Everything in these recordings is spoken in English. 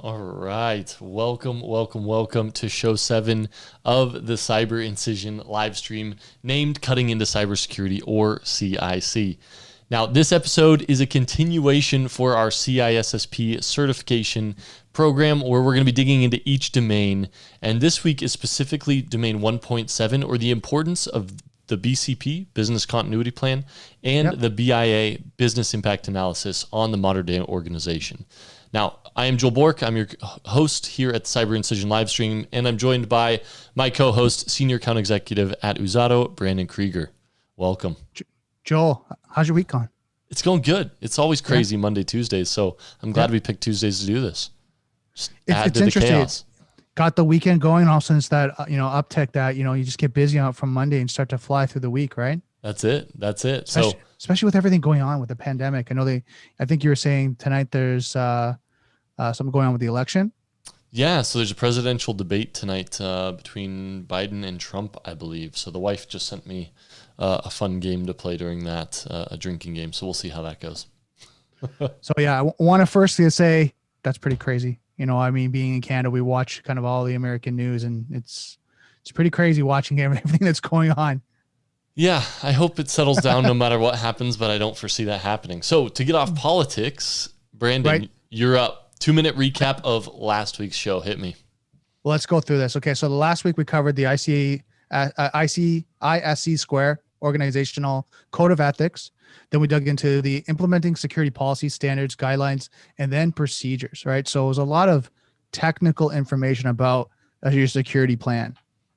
All right. Welcome to show 7 of the Cyber Incision live stream named Cutting into Cybersecurity, or CIC. Now, this episode is a continuation for our CISSP certification program where we're going to be digging into each domain. And this week is specifically domain 1.7, or the importance of the BCP, Business Continuity Plan, and the BIA, Business Impact Analysis on the modern day organization. Now, I am Joel Bork. I'm your host here at the Cyber Incision livestream, and I'm joined by my co-host, Senior Account Executive at Uzato, Brandon Krieger. Welcome. Joel, how's your week going? It's going good. It's always crazy Monday, Tuesdays, so I'm glad we picked Tuesdays to do this. It's interesting. Chaos. Got the weekend going, all since that uptick that you just get busy out from Monday and start to fly through the week, right? That's it. Especially with everything going on with the pandemic. I think you were saying tonight there's something going on with the election. Yeah, so there's a presidential debate tonight between Biden and Trump, I believe. So the wife just sent me a fun game to play during that, a drinking game. So we'll see how that goes. So yeah, I want to firstly say that's pretty crazy. Being in Canada, we watch kind of all the American news, and it's pretty crazy watching everything that's going on. Yeah, I hope it settles down no matter what happens, but I don't foresee that happening. So to get off politics, Brandon, you're up. 2-minute recap of last week's show. Hit me. Well, let's go through this. Okay, so the last week we covered the CISC Square Organizational Code of Ethics. Then we dug into the implementing security policy standards, guidelines, and then procedures, right? So it was a lot of technical information about your security plan.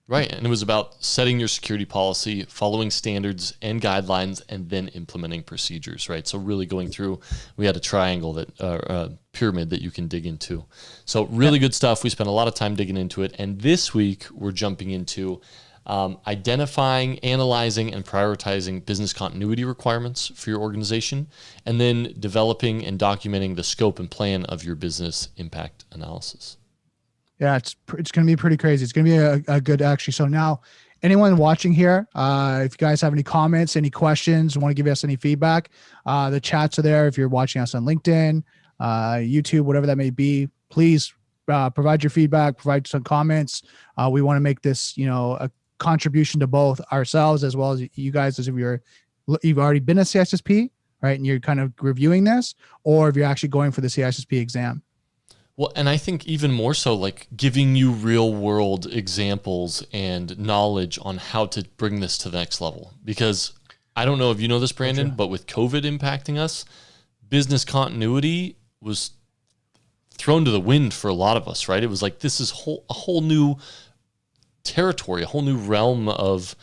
Right. And it was about setting your security policy, following standards and guidelines, and then implementing procedures, right? So really going through, we had a triangle pyramid that you can dig into. So really good stuff. We spent a lot of time digging into it. And this week we're jumping into identifying, analyzing, and prioritizing business continuity requirements for your organization, and then developing and documenting the scope and plan of your business impact analysis. Yeah, it's going to be pretty crazy. It's going to be a good, actually. So now, anyone watching here, if you guys have any comments, any questions, want to give us any feedback, the chats are there. If you're watching us on LinkedIn, YouTube, whatever that may be, please provide your feedback, provide some comments. We want to make this, a contribution to both ourselves as well as you guys, as if you've already been a CISSP, right, and you're kind of reviewing this, or if you're actually going for the CISSP exam. Well, and I think even more so, like giving you real world examples and knowledge on how to bring this to the next level. Because I don't know if you know this, Brandon, but with COVID impacting us, business continuity was thrown to the wind for a lot of us, right? It was like, this is a whole new territory, a whole new realm of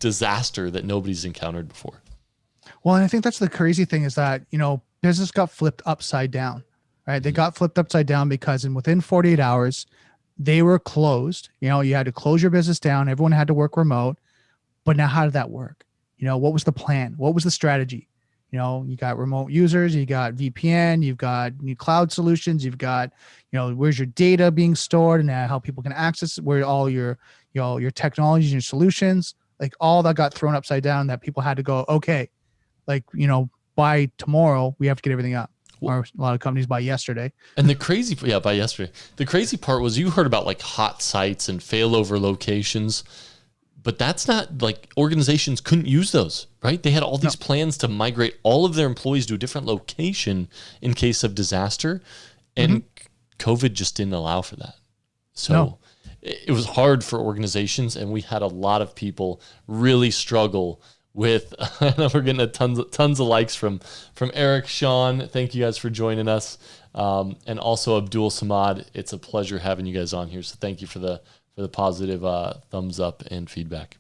disaster that nobody's encountered before. Well, and I think that's the crazy thing is that, business got flipped upside down, right? They got flipped upside down because within 48 hours, they were closed. You had to close your business down. Everyone had to work remote. But now how did that work? What was the plan? What was the strategy? You got remote users, you got VPN, you've got new cloud solutions, you've got, where's your data being stored and how people can access it, where all your technologies and your solutions, like all that got thrown upside down, that people had to go, okay, by tomorrow, we have to get everything up. Or a lot of companies by yesterday. And by yesterday. The crazy part was you heard about like hot sites and failover locations, but that's not like organizations couldn't use those, right? They had all these plans to migrate all of their employees to a different location in case of disaster, and COVID just didn't allow for that. So it was hard for organizations, and we had a lot of people really struggle with, I know we're getting tons of likes from Eric, Sean. Thank you guys for joining us. And also Abdul Samad. It's a pleasure having you guys on here. So thank you for the positive thumbs up and feedback.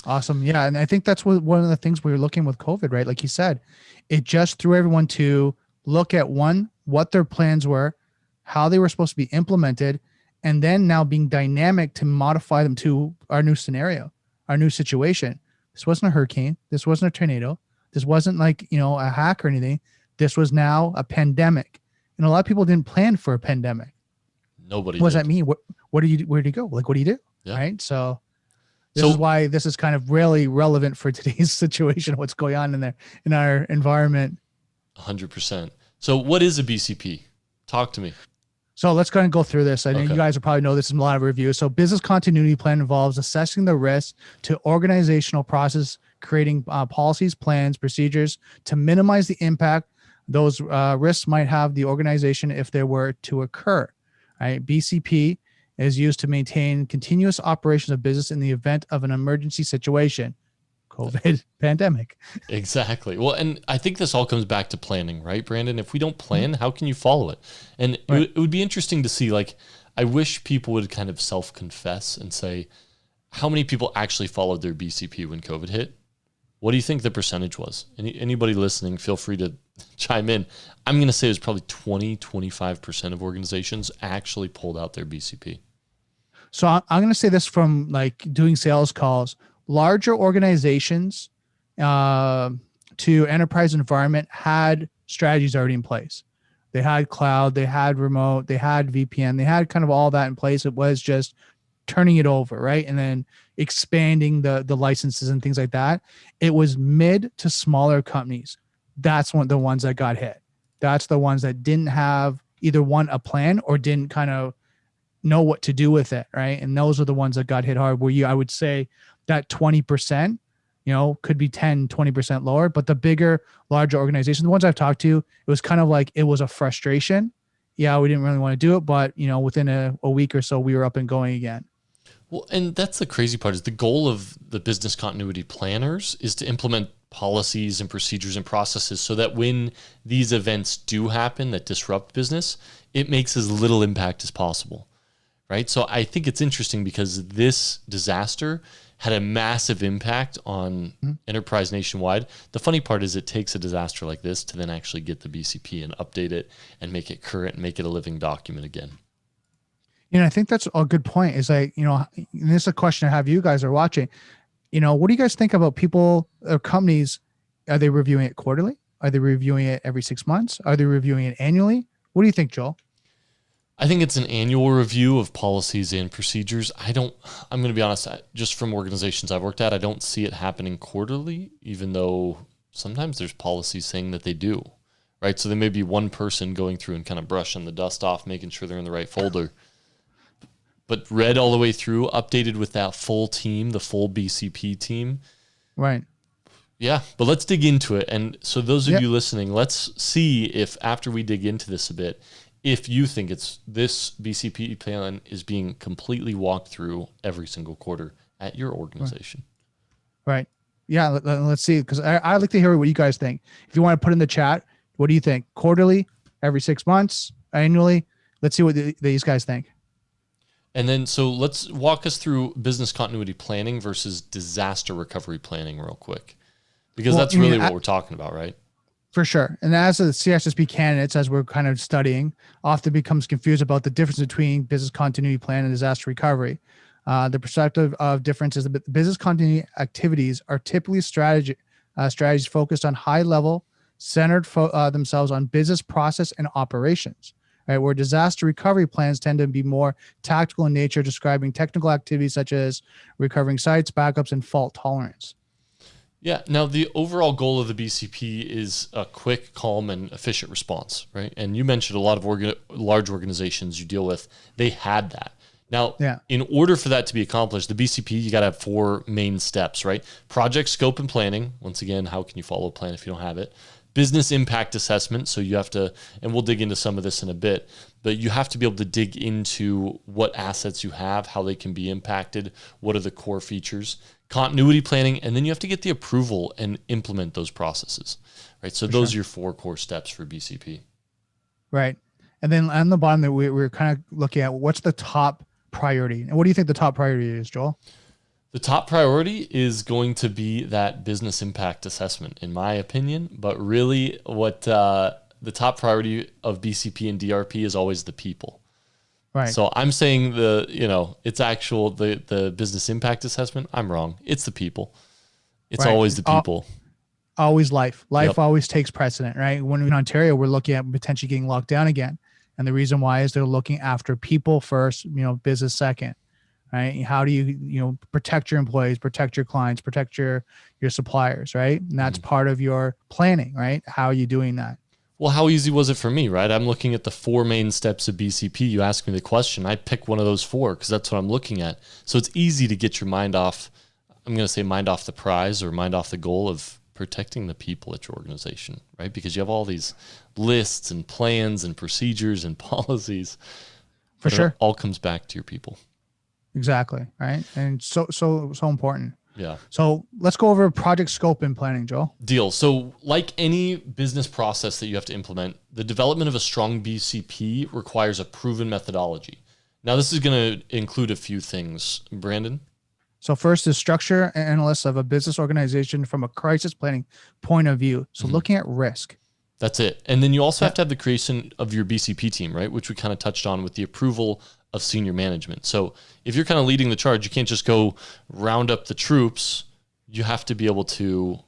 Awesome. Yeah. And I think that's one of the things we were looking with COVID, right? Like you said, it just threw everyone to look at what their plans were, how they were supposed to be implemented, and then now being dynamic to modify them to our new scenario, our new situation. This wasn't a hurricane. This wasn't a tornado. This wasn't like, a hack or anything. This was now a pandemic. And a lot of people didn't plan for a pandemic. Nobody. What does that mean? Where do you go? Like, what do you do? Yeah. Right. So this is why this is kind of really relevant for today's situation, what's going on in our environment. 100%. So what is a BCP? Talk to me. So let's go and go through this. I know Okay. you guys will probably know this in a lot of reviews. So business continuity plan involves assessing the risk to organizational process, creating policies, plans, procedures to minimize the impact those risks might have the organization if they were to occur. Right? BCP is used to maintain continuous operations of business in the event of an emergency situation, COVID pandemic. Exactly. Well, and I think this all comes back to planning, right, Brandon? If we don't plan, how can you follow it? And Right. it would be interesting to see, like, I wish people would kind of self-confess and say, how many people actually followed their BCP when COVID hit? What do you think the percentage was? Anybody listening, feel free to chime in. I'm going to say it was probably 25% of organizations actually pulled out their BCP. So I'm going to say this from like doing sales calls. Larger organizations to enterprise environment had strategies already in place. They had cloud, they had remote, they had VPN, they had kind of all that in place. It was just turning it over, right? And then expanding the licenses and things like that. It was mid to smaller companies. That's the ones that got hit. That's the ones that didn't have either a plan or didn't kind of know what to do with it, right? And those are the ones that got hit hard, where I would say that 20%, could be 10, 20% lower. But the bigger, larger organizations, the ones I've talked to, it was kind of like, it was a frustration. Yeah, we didn't really want to do it, but within a week or so, we were up and going again. Well, and that's the crazy part, is the goal of the business continuity planners is to implement policies and procedures and processes so that when these events do happen that disrupt business, it makes as little impact as possible, right? So I think it's interesting because this disaster had a massive impact on enterprise nationwide. The funny part is it takes a disaster like this to then actually get the BCP and update it and make it current and make it a living document again. I think that's a good point. Is like, and this is a question I have, you guys are watching. What do you guys think about people or companies? Are they reviewing it quarterly? Are they reviewing it every 6 months? Are they reviewing it annually? What do you think, Joel? I think it's an annual review of policies and procedures. I'm going to be honest, just from organizations I've worked at, I don't see it happening quarterly, even though sometimes there's policies saying that they do, right? So there may be one person going through and kind of brushing the dust off, making sure they're in the right folder. But read all the way through, updated with that full team, the full BCP team. Right. Yeah, but let's dig into it. And so those of you listening, let's see if after we dig into this a bit, if you think this BCP plan is being completely walked through every single quarter at your organization. Right. Yeah, let's see, because I'd like to hear what you guys think. If you want to put in the chat, what do you think? Quarterly, every 6 months, annually? Let's see what these guys think. And then, so let's walk us through business continuity planning versus disaster recovery planning real quick, because that's really what we're talking about, right? For sure. And as the CISSP candidates, as we're kind of studying, often becomes confused about the difference between business continuity plan and disaster recovery. The perspective of difference is that business continuity activities are typically strategies focused on high level, centered themselves on business process and operations. Right, where disaster recovery plans tend to be more tactical in nature, describing technical activities such as recovering sites, backups, and fault tolerance. Yeah. Now, the overall goal of the BCP is a quick, calm, and efficient response, right? And you mentioned a lot of large organizations you deal with, they had that. Now, in order for that to be accomplished, the BCP, you got to have 4 main steps, right? Project scope and planning. Once again, how can you follow a plan if you don't have it? Business impact assessment. So you have to, and we'll dig into some of this in a bit, but you have to be able to dig into what assets you have, how they can be impacted, what are the core features, continuity planning, and then you have to get the approval and implement those processes, right? So those are your 4 core steps for BCP. Right. And then on the bottom, we're kind of looking at what's the top priority. And what do you think the top priority is, Joel? The top priority is going to be that business impact assessment, in my opinion. But really, what the top priority of BCP and DRP is always the people. Right. So I'm saying it's actual the business impact assessment. I'm wrong. It's the people. It's always the people. Always life. Life always takes precedent, right? When in Ontario, we're looking at potentially getting locked down again, and the reason why is they're looking after people first, business second. Right? How do you protect your employees, protect your clients, protect your suppliers, right? And that's part of your planning, right? How are you doing that? Well, how easy was it for me, right? I'm looking at the 4 main steps of BCP. You ask me the question, I pick one of those 4 because that's what I'm looking at. So it's easy to get your mind off, I'm going to say mind off the prize or mind off the goal of protecting the people at your organization, right? Because you have all these lists and plans and procedures and policies. For sure. It all comes back to your people. Exactly. Right. And so important. Yeah. So let's go over project scope and planning, Joel. Deal. So like any business process that you have to implement, the development of a strong BCP requires a proven methodology. Now, this is going to include a few things. Brandon? So first is structure and analysis of a business organization from a crisis planning point of view. So looking at risk. That's it. And then you also have to have the creation of your BCP team, right? Which we kind of touched on with the approval of senior management. So if you're kind of leading the charge, you can't just go round up the troops. You have to be able to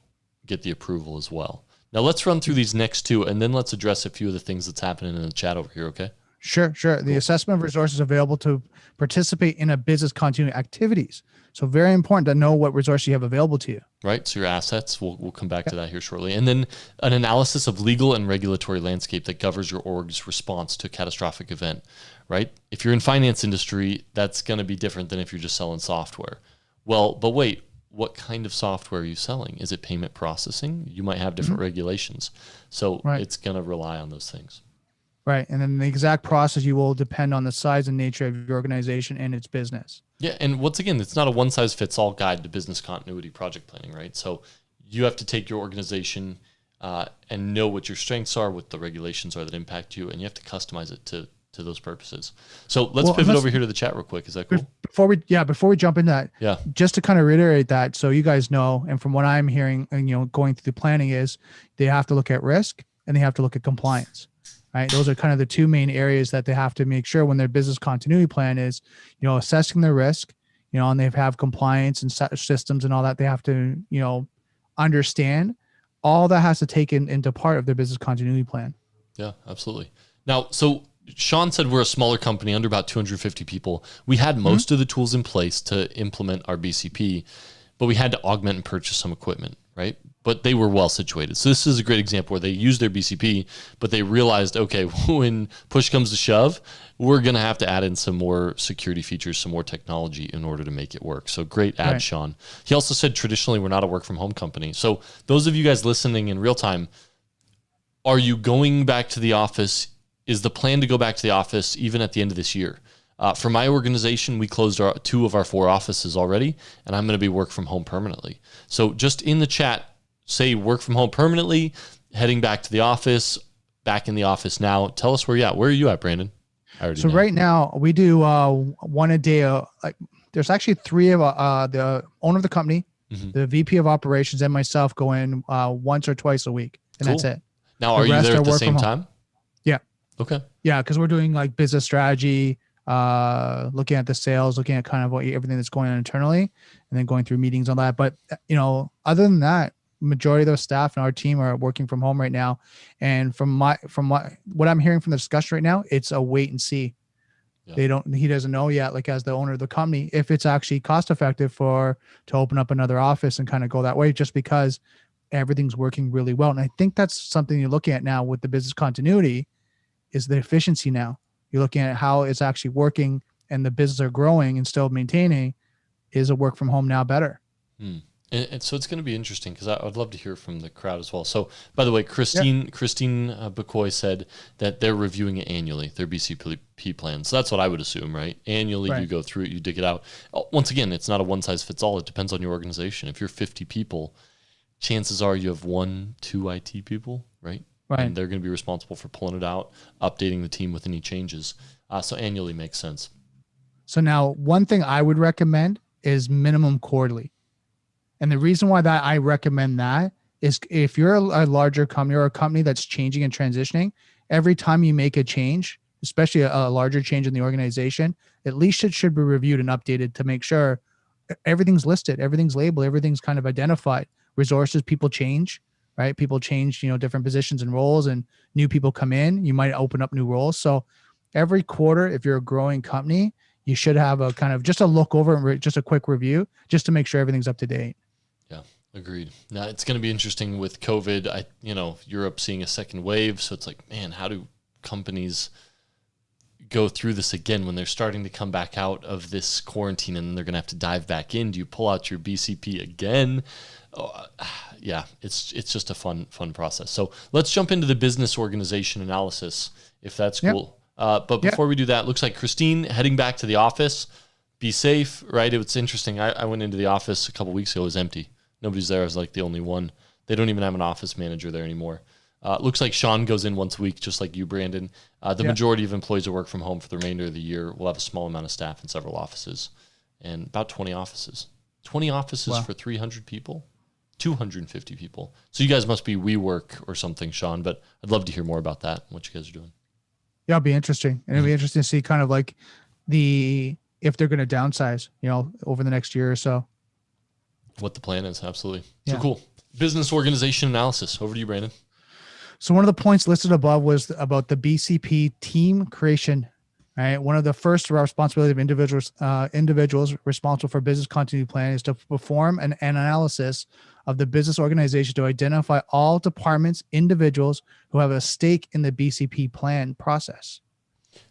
get the approval as well. Now let's run through these next 2, and then let's address a few of the things that's happening in the chat over here, okay? Sure. The assessment of resources available to participate in a business continuity activities. So very important to know what resources you have available to you. Right. So your assets, we'll come back to that here shortly. And then an analysis of legal and regulatory landscape that governs your org's response to a catastrophic event, right? If you're in finance industry, that's going to be different than if you're just selling software. Well, but wait, what kind of software are you selling? Is it payment processing? You might have different regulations. So it's going to rely on those things. Right. And then the exact process you will depend on the size and nature of your organization and its business. Yeah. And once again, it's not a one-size-fits-all guide to business continuity project planning, right? So you have to take your organization and know what your strengths are, what the regulations are that impact you, and you have to customize it to those purposes. So let's pivot over here to the chat real quick. Is that cool? Before we jump into that, just to kind of reiterate that, so you guys know, and from what I'm hearing and, going through the planning is they have to look at risk and they have to look at compliance. Right. Those are kind of the 2 main areas that they have to make sure when their business continuity plan is, assessing the risk, and they have compliance and systems and all that. They have to, understand all that has to take into part of their business continuity plan. Yeah, absolutely. Now, so Sean said we're a smaller company, under about 250 people. We had most of the tools in place to implement our BCP, but we had to augment and purchase some equipment, right? But they were well situated. So this is a great example where they used their BCP, but they realized, okay, when push comes to shove, we're going to have to add in some more security features, some more technology in order to make it work. So great add, Sean. He also said traditionally we're not a work from home company. So those of you guys listening in real time, are you going back to the office? Is the plan to go back to the office even at the end of this year? For my organization, we closed 2 of our 4 offices already, and I'm going to be work from home permanently. So just in the chat, say work from home permanently, heading back to the office, back in the office now. Tell us where you're at. Where are you at, Brandon? So right now we do 1 a day. There's actually 3 of the owner of the company, the VP of operations, and myself go in once or twice a week, and that's it. Now, are you there at the same time? Yeah. Okay. Yeah, because we're doing like business strategy, looking at the sales, looking at kind of everything that's going on internally, and then going through meetings on that. But other than that, majority of those staff and our team are working from home right now. And from what I'm hearing from the discussion right now, it's a wait and see. Yeah. He doesn't know yet, like as the owner of the company, if it's actually cost effective to open up another office and kind of go that way, just because everything's working really well. And I think that's something you're looking at now with the business continuity is the efficiency now. You're looking at how it's actually working and the business are growing and still maintaining. Is a work from home now better? And so it's going to be interesting because I would love to hear from the crowd as well. So, by the way, Christine Bacoy said that they're reviewing it annually, their BCP plan. So that's what I would assume, right? Annually, you go through it, you dig it out. Once again, it's not a one-size-fits-all. It depends on your organization. If you're 50 people, chances are you have 1-2 IT people, right? And they're going to be responsible for pulling it out, updating the team with any changes. So annually makes sense. So now one thing I would recommend is minimum quarterly. And the reason why that I recommend that is if you're a larger company or a company that's changing and transitioning, every time you make a change, especially a larger change in the organization, at least it should be reviewed and updated to make sure everything's listed, everything's labeled, everything's kind of identified. Resources, people change, right? People change, different positions and roles, and new people come in. You might open up new roles. So every quarter, if you're a growing company, you should have a kind of just a look over and just a quick review just to make sure everything's up to date. Yeah. Agreed. Now it's going to be interesting with COVID. Europe seeing a second wave. So it's like, man, how do companies go through this again when they're starting to come back out of this quarantine and they're going to have to dive back in? Do you pull out your BCP again? Yeah, it's just a fun process. So let's jump into the business organization analysis, if that's cool. But before we do that, looks like Christine heading back to the office. Be safe, right? It's interesting. I went into the office a couple weeks ago. It was empty. Nobody's there. I was like the only one. They don't even have an office manager there anymore. Looks like Sean goes in once a week, just like you, Brandon. The majority of employees will work from home for the remainder of the year. We'll have a small amount of staff in several offices and about 20 offices. 20 offices for 300 people, 250 people. So you guys must be WeWork or something, Sean, but I'd love to hear more about that, what you guys are doing. Yeah, it'll be interesting. And it'll be interesting to see kind of like if they're going to downsize, over the next year or so. What the plan is, absolutely. So cool. Business organization analysis. Over to you, Brandon. So one of the points listed above was about the BCP team creation. Right. One of the first responsibility of individuals responsible for business continuity plan is to perform an analysis of the business organization to identify all departments, individuals who have a stake in the BCP plan process.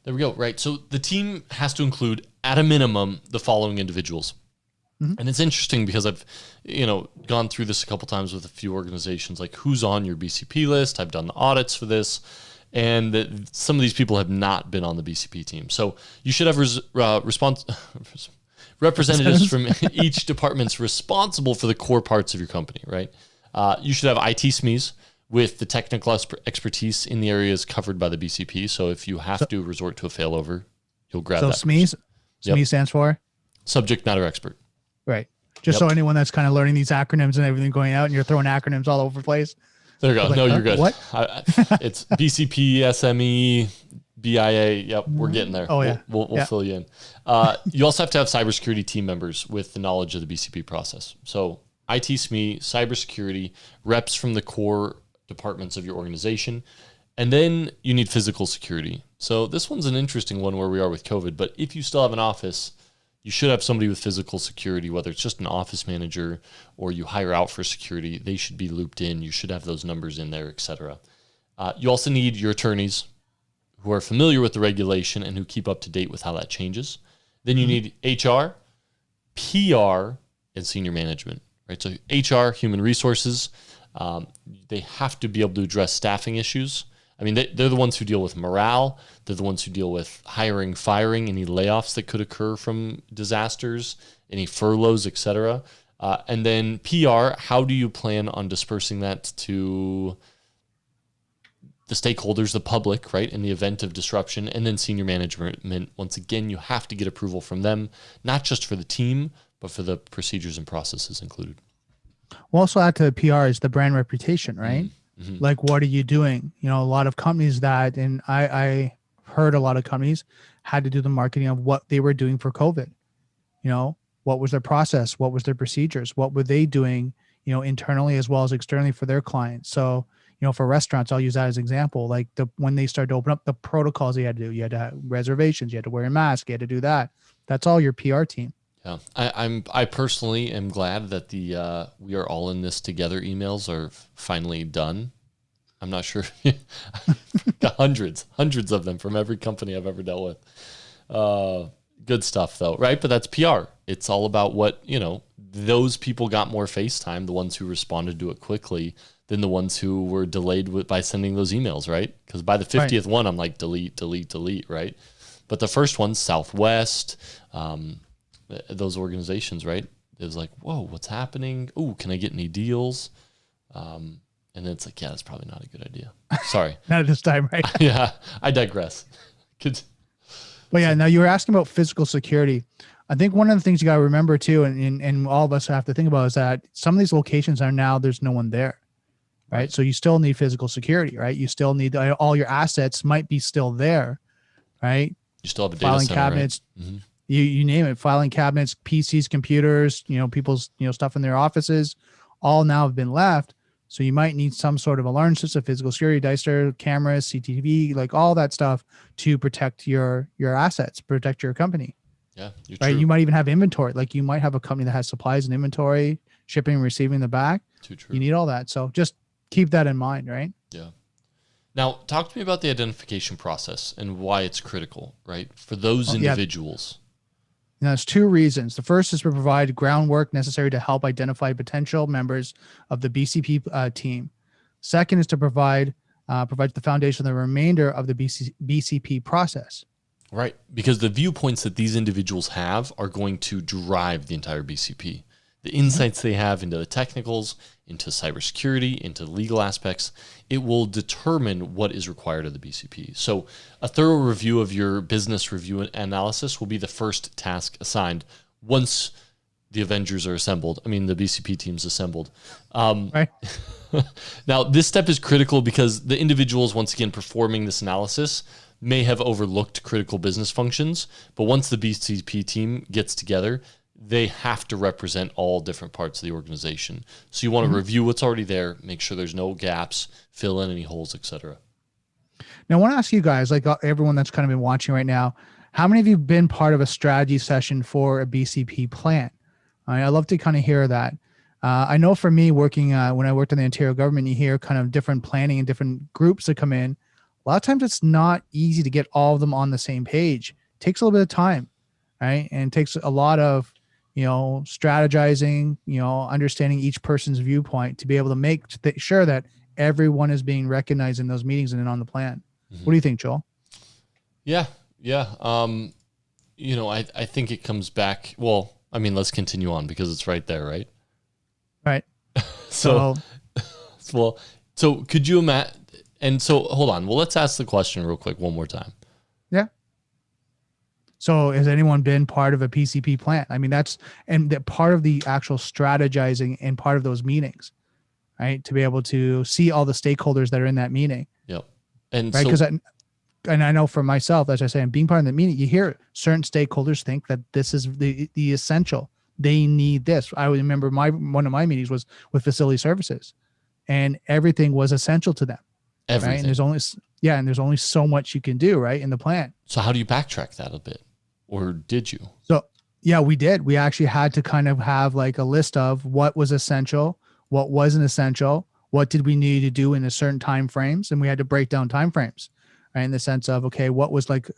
There we go. Right. So the team has to include, at a minimum, the following individuals. And it's interesting because I've, gone through this a couple times with a few organizations, like who's on your BCP list. I've done the audits for this, and some of these people have not been on the BCP team. So you should have representatives from each department's responsible for the core parts of your company, right? You should have IT SMEs with the technical expertise in the areas covered by the BCP. So if you have to resort to a failover, you'll grab that. So SME stands for? Subject matter expert. Right. Just so anyone that's kind of learning these acronyms and everything going out and you're throwing acronyms all over the place. There you go. Like, no, you're good. What? It's BCP, SME, BIA. Yep, we're getting there. Oh, yeah. We'll fill you in. You also have to have cybersecurity team members with the knowledge of the BCP process. So IT SME, cybersecurity, reps from the core departments of your organization. And then you need physical security. So this one's an interesting one where we are with COVID. But if you still have an office, you should have somebody with physical security, whether it's just an office manager or you hire out for security. They should be looped in. You should have those numbers in there, et cetera. You also need your attorneys who are familiar with the regulation and who keep up to date with how that changes. Then you need HR, PR, and senior management, right? So HR, human resources, they have to be able to address staffing issues. I mean, they're the ones who deal with morale. They're the ones who deal with hiring, firing, any layoffs that could occur from disasters, any furloughs, et cetera. And then PR, how do you plan on dispersing that to the stakeholders, the public, right, in the event of disruption? And then senior management, once again, you have to get approval from them, not just for the team, but for the procedures and processes included. We'll also add to PR is the brand reputation, right? Mm-hmm. Like, what are you doing? A lot of companies and I heard a lot of companies had to do the marketing of what they were doing for COVID. What was their process? What was their procedures? What were they doing, internally as well as externally for their clients? So, for restaurants, I'll use that as an example. Like when they started to open up, the protocols you had to do, you had to have reservations, you had to wear a mask, you had to do that. That's all your PR team. Yeah, I personally am glad that the we are all in this together emails are finally done. I'm not sure. Got hundreds of them from every company I've ever dealt with. Good stuff though, right? But that's PR. It's all about what, those people got more face time, the ones who responded to it quickly, than the ones who were delayed by sending those emails, right? Because by the 50th one, I'm like, delete, right? But the first one, Southwest, those organizations, right? It was like, whoa, what's happening? Oh, can I get any deals? And then it's like, yeah, that's probably not a good idea. Sorry. Not at this time, right? Yeah, I digress. But yeah, now you were asking about physical security. I think one of the things you got to remember too, and all of us have to think about is that some of these locations there's no one there, right? So you still need physical security, right? You still need all your assets might be still there, right? You still have a data filing center, cabinets, right? Mm-hmm. You name it, filing cabinets, PCs, computers, people's, stuff in their offices, all now have been left. So you might need some sort of alarm system, physical security, Dicer, cameras, CCTV, like all that stuff to protect your assets, protect your company. Yeah, you're right. true. You might even have inventory. Like you might have a company that has supplies and inventory, shipping and receiving in the back. Too true. You need all that. So just keep that in mind, right? Yeah. Now, talk to me about the identification process and why it's critical, right? For those individuals. Now, there's two reasons. The first is to provide groundwork necessary to help identify potential members of the BCP team. Second is to provide the foundation of the remainder of the BCP process. Right, because the viewpoints that these individuals have are going to drive the entire BCP. The insights they have into the technicals, into cybersecurity, into legal aspects, it will determine what is required of the BCP. So a thorough review of your business review analysis will be the first task assigned once the Avengers are assembled. I mean, the BCP team's assembled. Right. Now, this step is critical because the individuals, once again, performing this analysis may have overlooked critical business functions, but once the BCP team gets together, they have to represent all different parts of the organization. So you want to review what's already there, make sure there's no gaps, fill in any holes, etc. Now, I want to ask you guys, like everyone that's kind of been watching right now, how many of you have been part of a strategy session for a BCP plan? I'd love to kind of hear that. I know for me working, when I worked in the Ontario government, you hear kind of different planning and different groups that come in. A lot of times it's not easy to get all of them on the same page. It takes a little bit of time, right? And it takes a lot of, strategizing, understanding each person's viewpoint to be able to make sure that everyone is being recognized in those meetings and on the plan. What do you think, Joel? Yeah. I think it comes back. Well, I mean, let's continue on because it's right there, right? Right. So could you imagine? And so hold on. Well, let's ask the question real quick one more time. Yeah. So has anyone been part of a PCP plan? I mean, that's part of the actual strategizing and part of those meetings, right? To be able to see all the stakeholders that are in that meeting. Yep. And right. Because I know for myself, as I say, being part of the meeting, you hear certain stakeholders think that this is the essential. They need this. I remember one of my meetings was with facility services, and everything was essential to them. Everything. Right? And there's only so much you can do, right, in the plan. So how do you backtrack that a bit? Or did you? So, yeah, we did. We actually had to kind of have like a list of what was essential, what wasn't essential, what did we need to do in a certain time frames, and we had to break down time frames, right, in the sense of, okay, what was like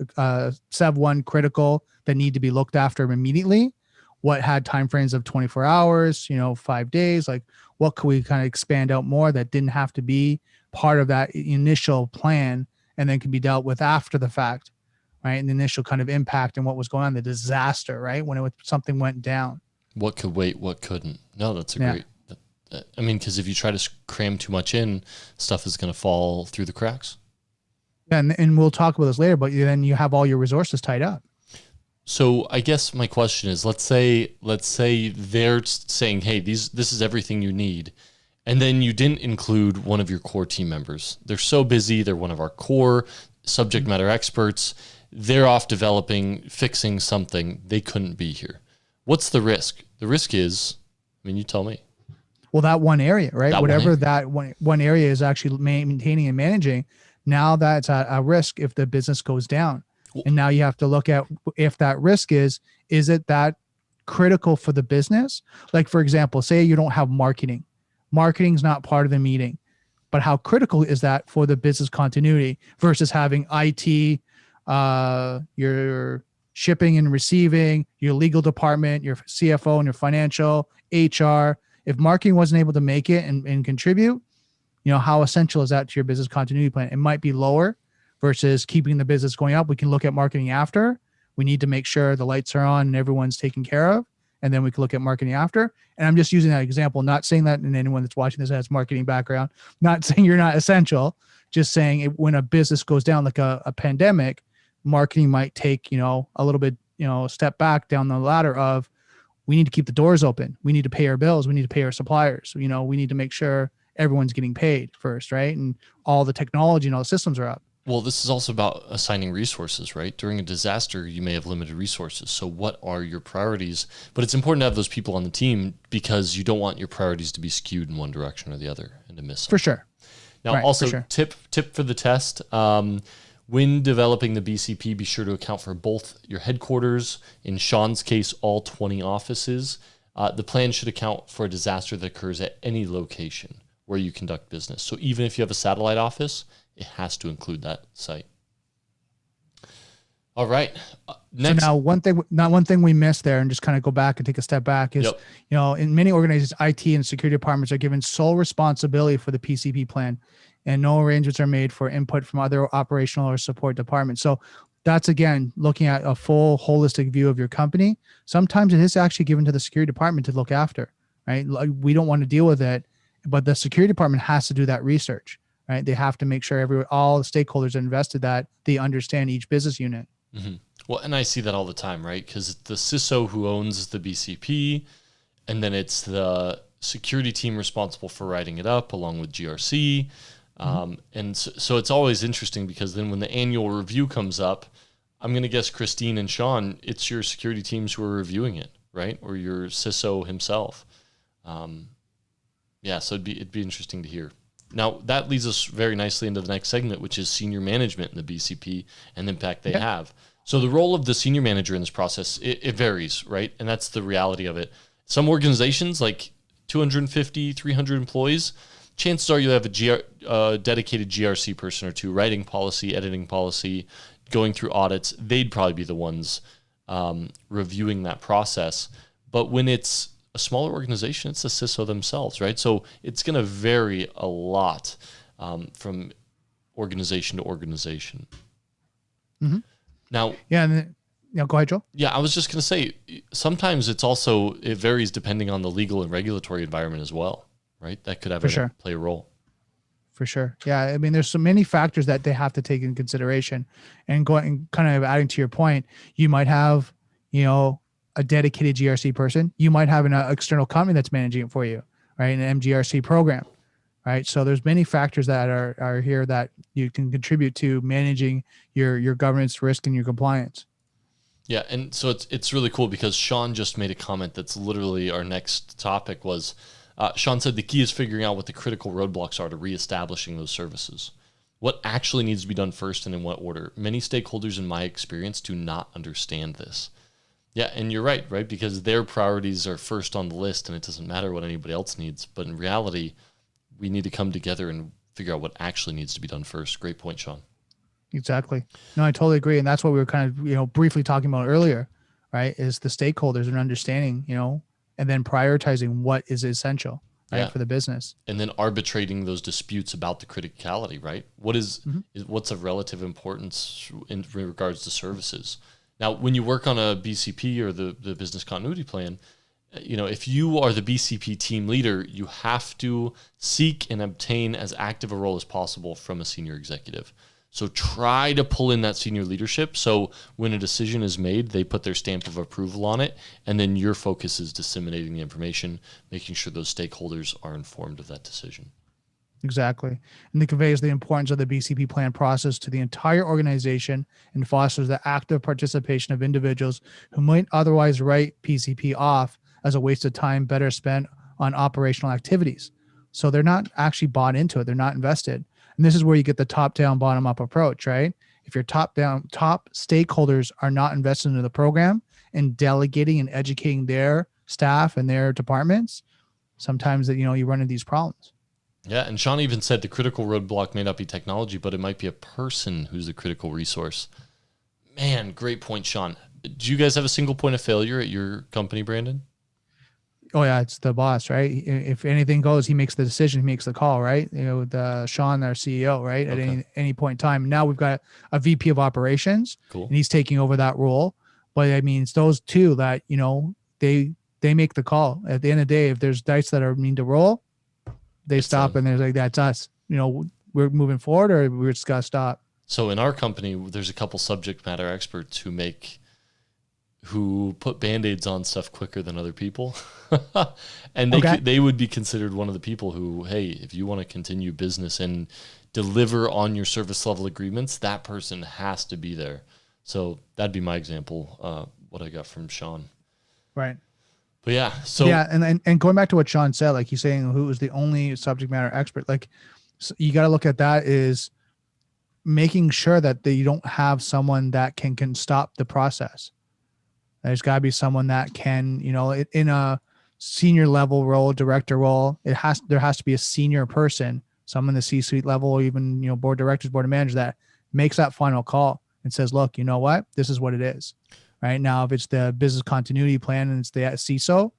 Sev 1 critical that need to be looked after immediately, what had time frames of 24 hours, 5 days, like what could we kind of expand out more that didn't have to be part of that initial plan and then can be dealt with after the fact. Right. And the initial kind of impact and what was going on, the disaster, right? When something went down. What could wait? What couldn't? No, that's great. I mean, because if you try to cram too much in, stuff is going to fall through the cracks. Yeah, and we'll talk about this later, but then you have all your resources tied up. So I guess my question is, let's say they're saying, hey, this is everything you need. And then you didn't include one of your core team members. They're so busy. They're one of our core subject matter experts. They're off fixing something. They couldn't be here. What's the risk? The risk is, you tell me. Well, that one area, right? Whatever that one area is actually maintaining and managing, now that's a risk if the business goes down. And now you have to look at if that risk is it that critical for the business? Like, for example, say you don't have marketing. Marketing's not part of the meeting. But how critical is that for the business continuity versus having IT, your shipping and receiving, your legal department, your CFO and your financial, HR? If marketing wasn't able to make it and contribute, how essential is that to your business continuity plan? It might be lower versus keeping the business going up. We can look at marketing after. We need to make sure the lights are on and everyone's taken care of. And then we can look at marketing after. And I'm just using that example, not saying that in anyone that's watching this has marketing background, not saying you're not essential, just saying when a business goes down like a pandemic, marketing might take, a little bit, step back down the ladder of we need to keep the doors open. We need to pay our bills. We need to pay our suppliers. We need to make sure everyone's getting paid first, right? And all the technology and all the systems are up. Well, this is also about assigning resources, right? During a disaster, you may have limited resources. So what are your priorities? But it's important to have those people on the team because you don't want your priorities to be skewed in one direction or the other and to miss something. For sure. Now, also tip for the test, when developing the BCP, be sure to account for both your headquarters, in Sean's case, all 20 offices, The plan should account for a disaster that occurs at any location where you conduct business. So even if you have a satellite office, it has to include that site. All right. Next. So now one thing we missed there, and just kind of go back and take a step back, is, in many organizations, IT and security departments are given sole responsibility for the PCP plan, and no arrangements are made for input from other operational or support departments. So that's, again, looking at a full holistic view of your company. Sometimes it is actually given to the security department to look after, right? We don't want to deal with it, but the security department has to do that research, right? They have to make sure all the stakeholders invested that they understand each business unit. Mm-hmm. Well, and I see that all the time, right? Because it's the CISO who owns the BCP, and then it's the security team responsible for writing it up along with GRC. And so it's always interesting, because then when the annual review comes up, I'm going to guess Christine and Sean, it's your security teams who are reviewing it, right? Or your CISO himself. So it'd be interesting to hear. Now, that leads us very nicely into the next segment, which is senior management in the BCP and the impact they have. So the role of the senior manager in this process, it varies, right? And that's the reality of it. Some organizations, like 250, 300 employees, chances are you have a dedicated GRC person or two writing policy, editing policy, going through audits. They'd probably be the ones reviewing that process. But when it's a smaller organization, it's the CISO themselves, right? So it's going to vary a lot from organization to organization. Mm-hmm. Now, go ahead, Joel. Yeah, I was just going to say, sometimes it varies depending on the legal and regulatory environment as well, right? That could play a role. For sure. Yeah. I mean, there's so many factors that they have to take in consideration, and going kind of adding to your point, you might have, a dedicated GRC person. You might have an external company that's managing it for you, right? An MGRC program, right? So there's many factors that are here that you can contribute to managing your governance, risk, and your compliance. Yeah, and so it's really cool, because Sean just made a comment that's literally our next topic was, Sean said the key is figuring out what the critical roadblocks are to reestablishing those services. What actually needs to be done first and in what order? Many stakeholders, in my experience, do not understand this. Yeah, and you're right? Because their priorities are first on the list, and it doesn't matter what anybody else needs. But in reality, we need to come together and figure out what actually needs to be done first. Great point, Sean. Exactly. No, I totally agree. And that's what we were kind of, briefly talking about earlier, right? Is the stakeholders and understanding, and then prioritizing what is essential, right, for the business. And then arbitrating those disputes about the criticality, right? What's of relative importance in regards to services? Now, when you work on a BCP or the business continuity plan, if you are the BCP team leader, you have to seek and obtain as active a role as possible from a senior executive. So try to pull in that senior leadership. So when a decision is made, they put their stamp of approval on it. And then your focus is disseminating the information, making sure those stakeholders are informed of that decision. Exactly. And it conveys the importance of the BCP plan process to the entire organization and fosters the active participation of individuals who might otherwise write PCP off as a waste of time better spent on operational activities. So they're not actually bought into it. They're not invested. And this is where you get the top-down, bottom-up approach, right? If your top stakeholders are not invested into the program and delegating and educating their staff and their departments, sometimes that you run into these problems. Yeah, and Sean even said the critical roadblock may not be technology, but it might be a person who's the critical resource. Man, great point, Sean. Do you guys have a single point of failure at your company, Brandon? Oh yeah, it's the boss, right? If anything goes, he makes the decision, he makes the call, right? The Sean, our CEO, right? Okay. At any point in time. Now we've got a VP of operations, cool, and he's taking over that role. But I mean, it's those two that they make the call. At the end of the day, if there's dice that are mean to roll, they stop and they're like, that's us. We're moving forward, or we're just gotta stop. So in our company, there's a couple subject matter experts who put Band-Aids on stuff quicker than other people. And they would be considered one of the people who, hey, if you want to continue business and deliver on your service level agreements, that person has to be there. So that'd be my example, what I got from Sean. Right. But yeah, and going back to what Sean said, like he's saying who was the only subject matter expert, like so you got to look at that is making sure that you don't have someone that can stop the process. There's got to be someone that can, in a senior level role, director role, there has to be a senior person, someone in the C-suite level, or even, board directors, board of managers, that makes that final call and says, look, you know what, this is what it is. Right now, if it's the business continuity plan and it's the CISO,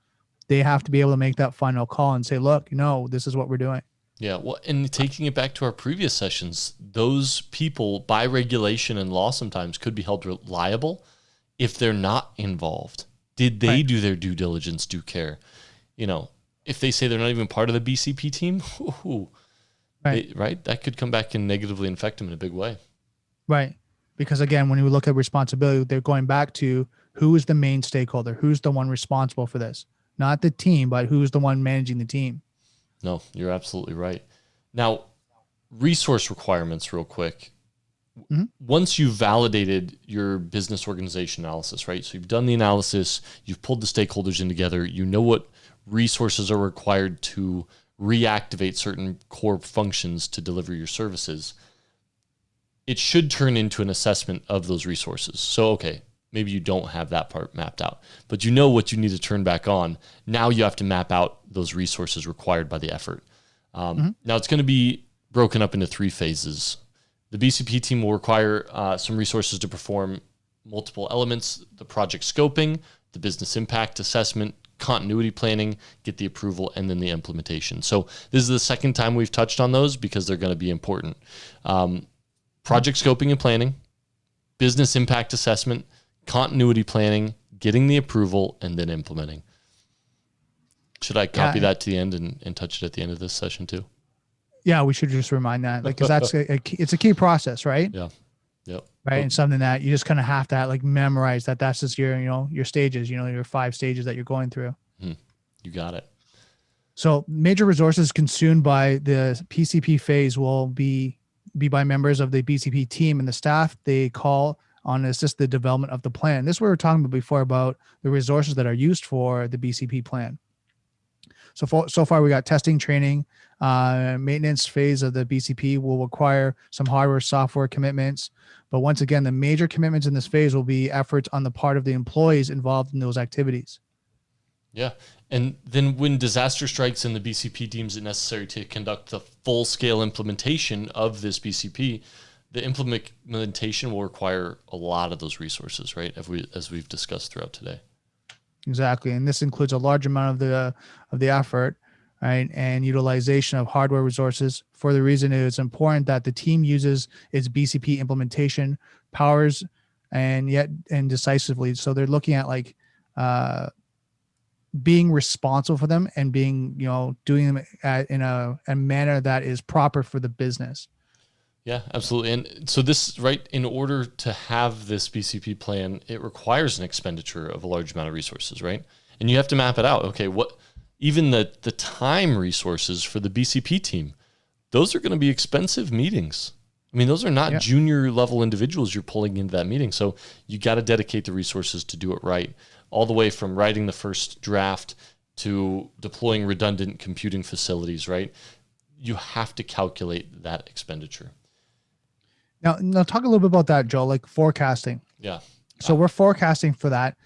they have to be able to make that final call and say, look, this is what we're doing. Yeah, well, and taking it back to our previous sessions, those people by regulation and law sometimes could be held liable if they're not involved. Did they do their due diligence, due care? If they say they're not even part of the BCP team, that could come back and negatively infect them in a big way. Right. Because again, when you look at responsibility, they're going back to who is the main stakeholder, who's the one responsible for this, not the team, but who's the one managing the team. No, you're absolutely right. Now, resource requirements real quick. Mm-hmm. Once you've validated your business organization analysis, right? So you've done the analysis, you've pulled the stakeholders in together, you know what resources are required to reactivate certain core functions to deliver your services. It should turn into an assessment of those resources. So, okay, maybe you don't have that part mapped out, but you know what you need to turn back on. Now you have to map out those resources required by the effort. Now it's going to be broken up into 3 phases. The BCP team will require some resources to perform multiple elements: the project scoping, the business impact assessment, continuity planning, get the approval, and then the implementation. So this is the second time we've touched on those because they're going to be important. Project scoping and planning, business impact assessment, continuity planning, getting the approval, and then implementing. Should I copy that to the end and touch it at the end of this session too? Yeah, we should just remind that, because that's it's a key process, right? Yeah. Yep. Right. And something that you just kind of have to memorize that that's just your stages, your 5 stages that you're going through. You got it. So major resources consumed by the PCP phase will be by members of the BCP team and the staff they call on assist the development of the plan. This we were talking about before about the resources that are used for the BCP plan. So far we got testing, training, maintenance phase of the BCP will require some hardware, software commitments. But once again, the major commitments in this phase will be efforts on the part of the employees involved in those activities. Yeah. And then when disaster strikes and the BCP deems it necessary to conduct the full-scale implementation of this BCP, the implementation will require a lot of those resources, right? As we've discussed throughout today. Exactly. And this includes a large amount of the effort, right, and utilization of hardware resources. For the reason it is important that the team uses its BCP implementation powers and decisively. So they're looking at being responsible for them and being, doing them in a manner that is proper for the business. Yeah, absolutely. And so this, right, in order to have this BCP plan, it requires an expenditure of a large amount of resources, right? And you have to map it out. Okay, even the time resources for the BCP team, those are going to be expensive meetings. I mean, those are not junior level individuals you're pulling into that meeting. So you got to dedicate the resources to do it right, all the way from writing the first draft to deploying redundant computing facilities, right? You have to calculate that expenditure. Now talk a little bit about that, Joe, like forecasting. Yeah. So we're forecasting for that.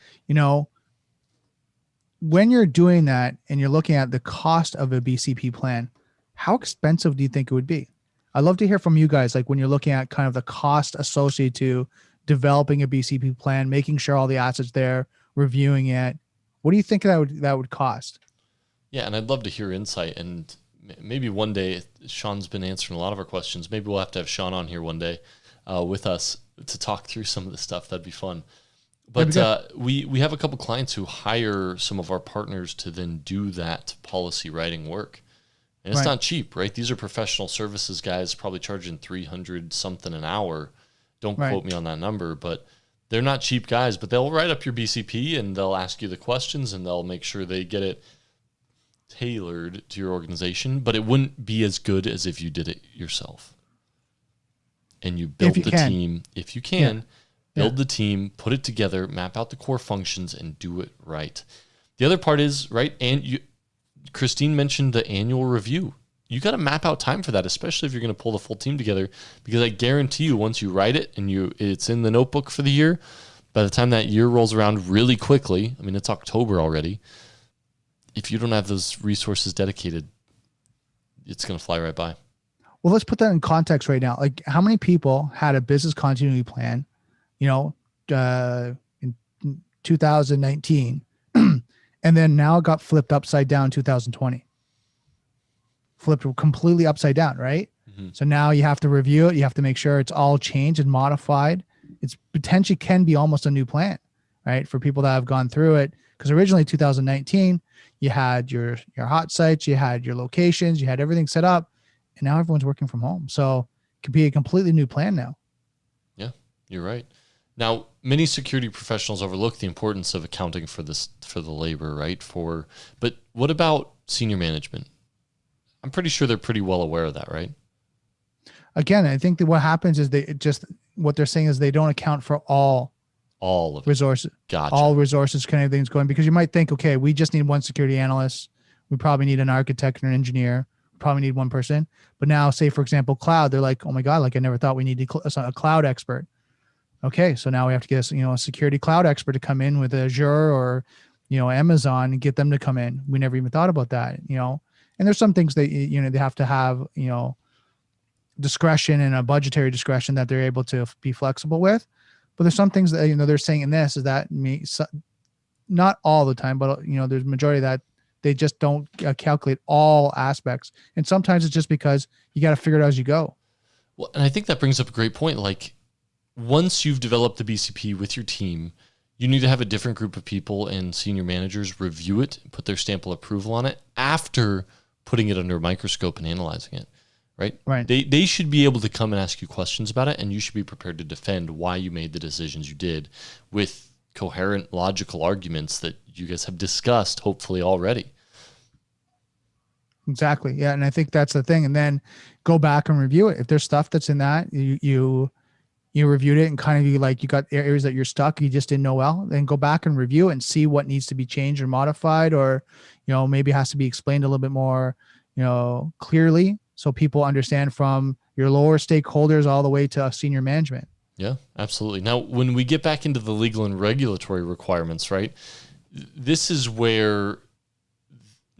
When you're doing that and you're looking at the cost of a BCP plan, how expensive do you think it would be? I'd love to hear from you guys, like when you're looking at kind of the cost associated to developing a BCP plan, making sure all the assets there, reviewing it. What do you think that would cost? Yeah, and I'd love to hear insight. And maybe one day, Sean's been answering a lot of our questions. Maybe we'll have to have Sean on here one day with us to talk through some of this stuff. That'd be fun. But we have a couple clients who hire some of our partners to then do that policy writing work. And it's not cheap, right? These are professional services guys probably charging $300 something an hour. Don't quote me on that number, but they're not cheap guys. But they'll write up your BCP and they'll ask you the questions and they'll make sure they get it tailored to your organization. But it wouldn't be as good as if you did it yourself. And you build the team, if you can. Build the team, put it together, map out the core functions, and do it right. The other part is, right, and Christine mentioned the annual review. You got to map out time for that, especially if you're going to pull the full team together, because I guarantee you once you write it and it's in the notebook for the year, by the time that year rolls around really quickly, I mean, it's October already, if you don't have those resources dedicated, it's going to fly right by. Well, let's put that in context right now. Like, how many people had a business continuity plan, in 2019, and then now it got flipped upside down in 2020? Flipped completely upside down, right? Mm-hmm. So now you have to review it. You have to make sure it's all changed and modified. It's potentially can be almost a new plan, right? For people that have gone through it. Because originally 2019, you had your hot sites, you had your locations, you had everything set up, and now everyone's working from home. So it could be a completely new plan now. Yeah, you're right. Now, many security professionals overlook the importance of accounting for the labor, right? But what about senior management? I'm pretty sure they're pretty well aware of that, right? Again, I think that what happens is what they're saying is they don't account for all of it. Resources. Gotcha. All resources, kind of things going, because you might think, okay, we just need one security analyst. We probably need an architect and an engineer. We probably need one person. But now, say for example, cloud, they're like, oh my God, like I never thought we needed a cloud expert. Okay, so now we have to get a security cloud expert to come in with Azure or Amazon and get them to come in. We never even thought about that. And there's some things that they have to have discretion and a budgetary discretion that they're able to be flexible with. But there's some things that they're saying in this is that not all the time, but there's a majority that they just don't calculate all aspects, and sometimes it's just because you got to figure it out as you go. Well, and I think that brings up a great point. Like, once you've developed the BCP with your team, you need to have a different group of people and senior managers review it, put their stamp of approval on it after putting it under a microscope and analyzing it, right? Right. They should be able to come and ask you questions about it, and you should be prepared to defend why you made the decisions you did with coherent, logical arguments that you guys have discussed, hopefully already. Exactly. Yeah. And I think that's the thing. And then go back and review it. If there's stuff that's in that, you reviewed it and kind of you got areas that you're stuck, you just didn't know well, then go back and review it and see what needs to be changed or modified, or, maybe has to be explained a little bit more, clearly, so people understand from your lower stakeholders all the way to senior management. Yeah, absolutely. Now, when we get back into the legal and regulatory requirements, right, this is where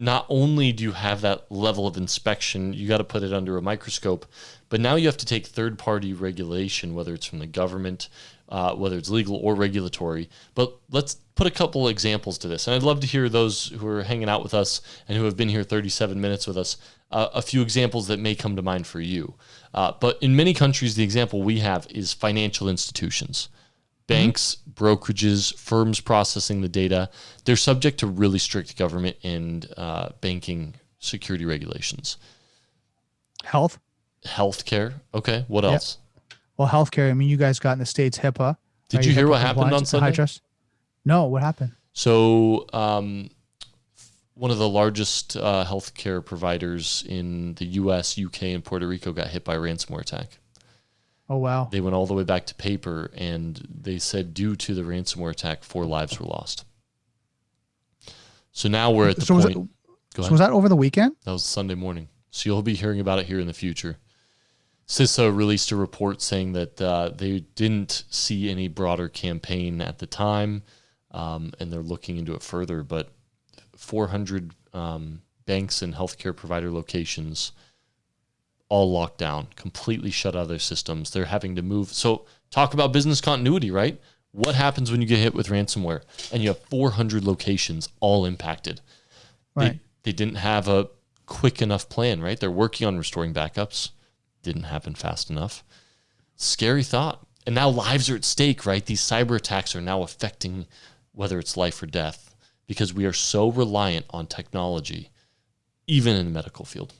not only do you have that level of inspection, you got to put it under a microscope, but now you have to take third-party regulation, whether it's from the government, whether it's legal or regulatory. But let's put a couple examples to this. And I'd love to hear those who are hanging out with us and who have been here 37 minutes with us, a few examples that may come to mind for you. But in many countries, the example we have is financial institutions. Banks, brokerages, firms processing the data, they're subject to really strict government and banking security regulations. Healthcare. Okay. What else? Well, healthcare, I mean, you guys got in the States HIPAA. Did you hear what happened on Sunday? No, what happened? So one of the largest healthcare providers in the US, UK, and Puerto Rico got hit by a ransomware attack. Oh, wow. They went all the way back to paper, and they said due to the ransomware attack, 4 lives were lost. So now we're at the point. So was that over the weekend? That was Sunday morning. So you'll be hearing about it here in the future. CISA released a report saying that they didn't see any broader campaign at the time, and they're looking into it further. But 400 banks and healthcare provider locations all locked down, completely shut out of their systems. They're having to move. So talk about business continuity, right? What happens when you get hit with ransomware and you have 400 locations all impacted? Right. They didn't have a quick enough plan, right? They're working on restoring backups. Didn't happen fast enough. Scary thought. And now lives are at stake, right? These cyber attacks are now affecting whether it's life or death because we are so reliant on technology, even in the medical field.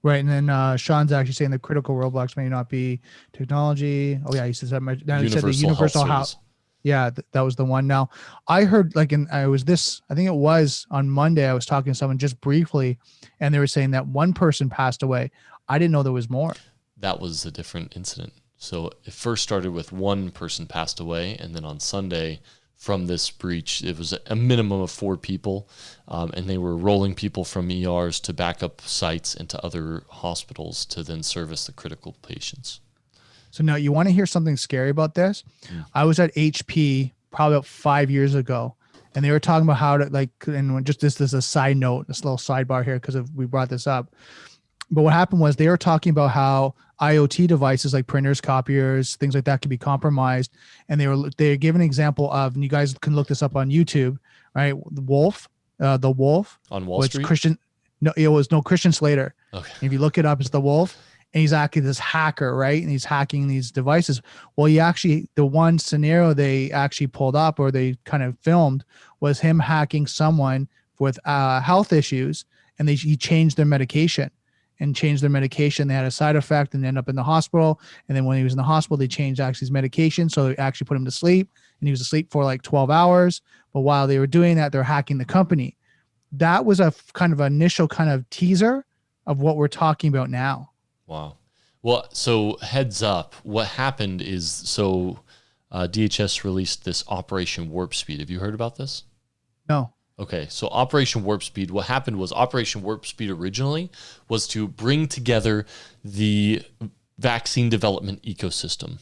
Right. And then Sean's actually saying the critical roadblocks may not be technology. Oh, yeah. He said the universal health. Yeah, that was the one. Now, I heard I think it was on Monday, I was talking to someone just briefly, and they were saying that one person passed away. I didn't know there was more. That was a different incident. So it first started with one person passed away, and then on Sunday, from this breach, it was a minimum of 4 people, and they were rolling people from ERs to backup sites and to other hospitals to then service the critical patients. So now you want to hear something scary about this? I was at HP probably about 5 years ago, and they were talking about how to like, and just this is a side note, this little sidebar here because we brought this up. But what happened was they were talking about how IoT devices like printers, copiers, things like that could be compromised. And they gave an example of, and you guys can look this up on YouTube, right? The Wolf on Wall Street. Christian, no, it was no Christian Slater. Okay. If you look it up, it's the Wolf, and he's actually this hacker, right? And he's hacking these devices. Well, the one scenario they actually pulled up or they kind of filmed was him hacking someone with health issues, and he changed their medication. They had a side effect and end up in the hospital. And then when he was in the hospital, they changed actually his medication. So they actually put him to sleep, and he was asleep for like 12 hours. But while they were doing that, they're hacking the company. That was a kind of initial kind of teaser of what we're talking about now. Wow. Well, so heads up, what happened is, DHS released this Operation Warp Speed. Have you heard about this? No. Okay, so Operation Warp Speed, what happened was Operation Warp Speed originally was to bring together the vaccine development ecosystem,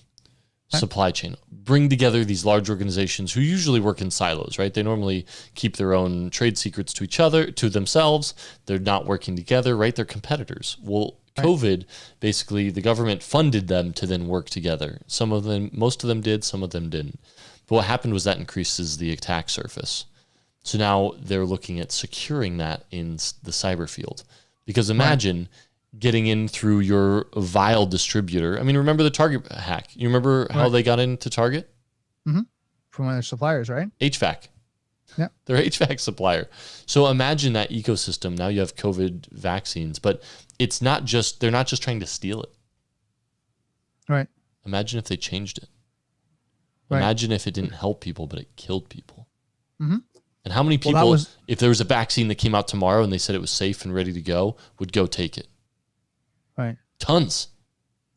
supply chain, bring together these large organizations who usually work in silos, right? They normally keep their own trade secrets to each other, to themselves. They're not working together, right? They're competitors. Well, COVID, basically the government funded them to then work together. Most of them did, some of them didn't. But what happened was that increases the attack surface. So now they're looking at securing that in the cyber field. Because imagine getting in through your vial distributor. I mean, remember the Target hack? You remember how they got into Target? Mm-hmm. From one of their suppliers, right? HVAC. Yeah. They're HVAC supplier. So imagine that ecosystem. Now you have COVID vaccines, but they're not just trying to steal it. Right. Imagine if they changed it. Right. Imagine if it didn't help people, but it killed people. Mm-hmm. And how many people, if there was a vaccine that came out tomorrow and they said it was safe and ready to go, would go take it? Right. Tons.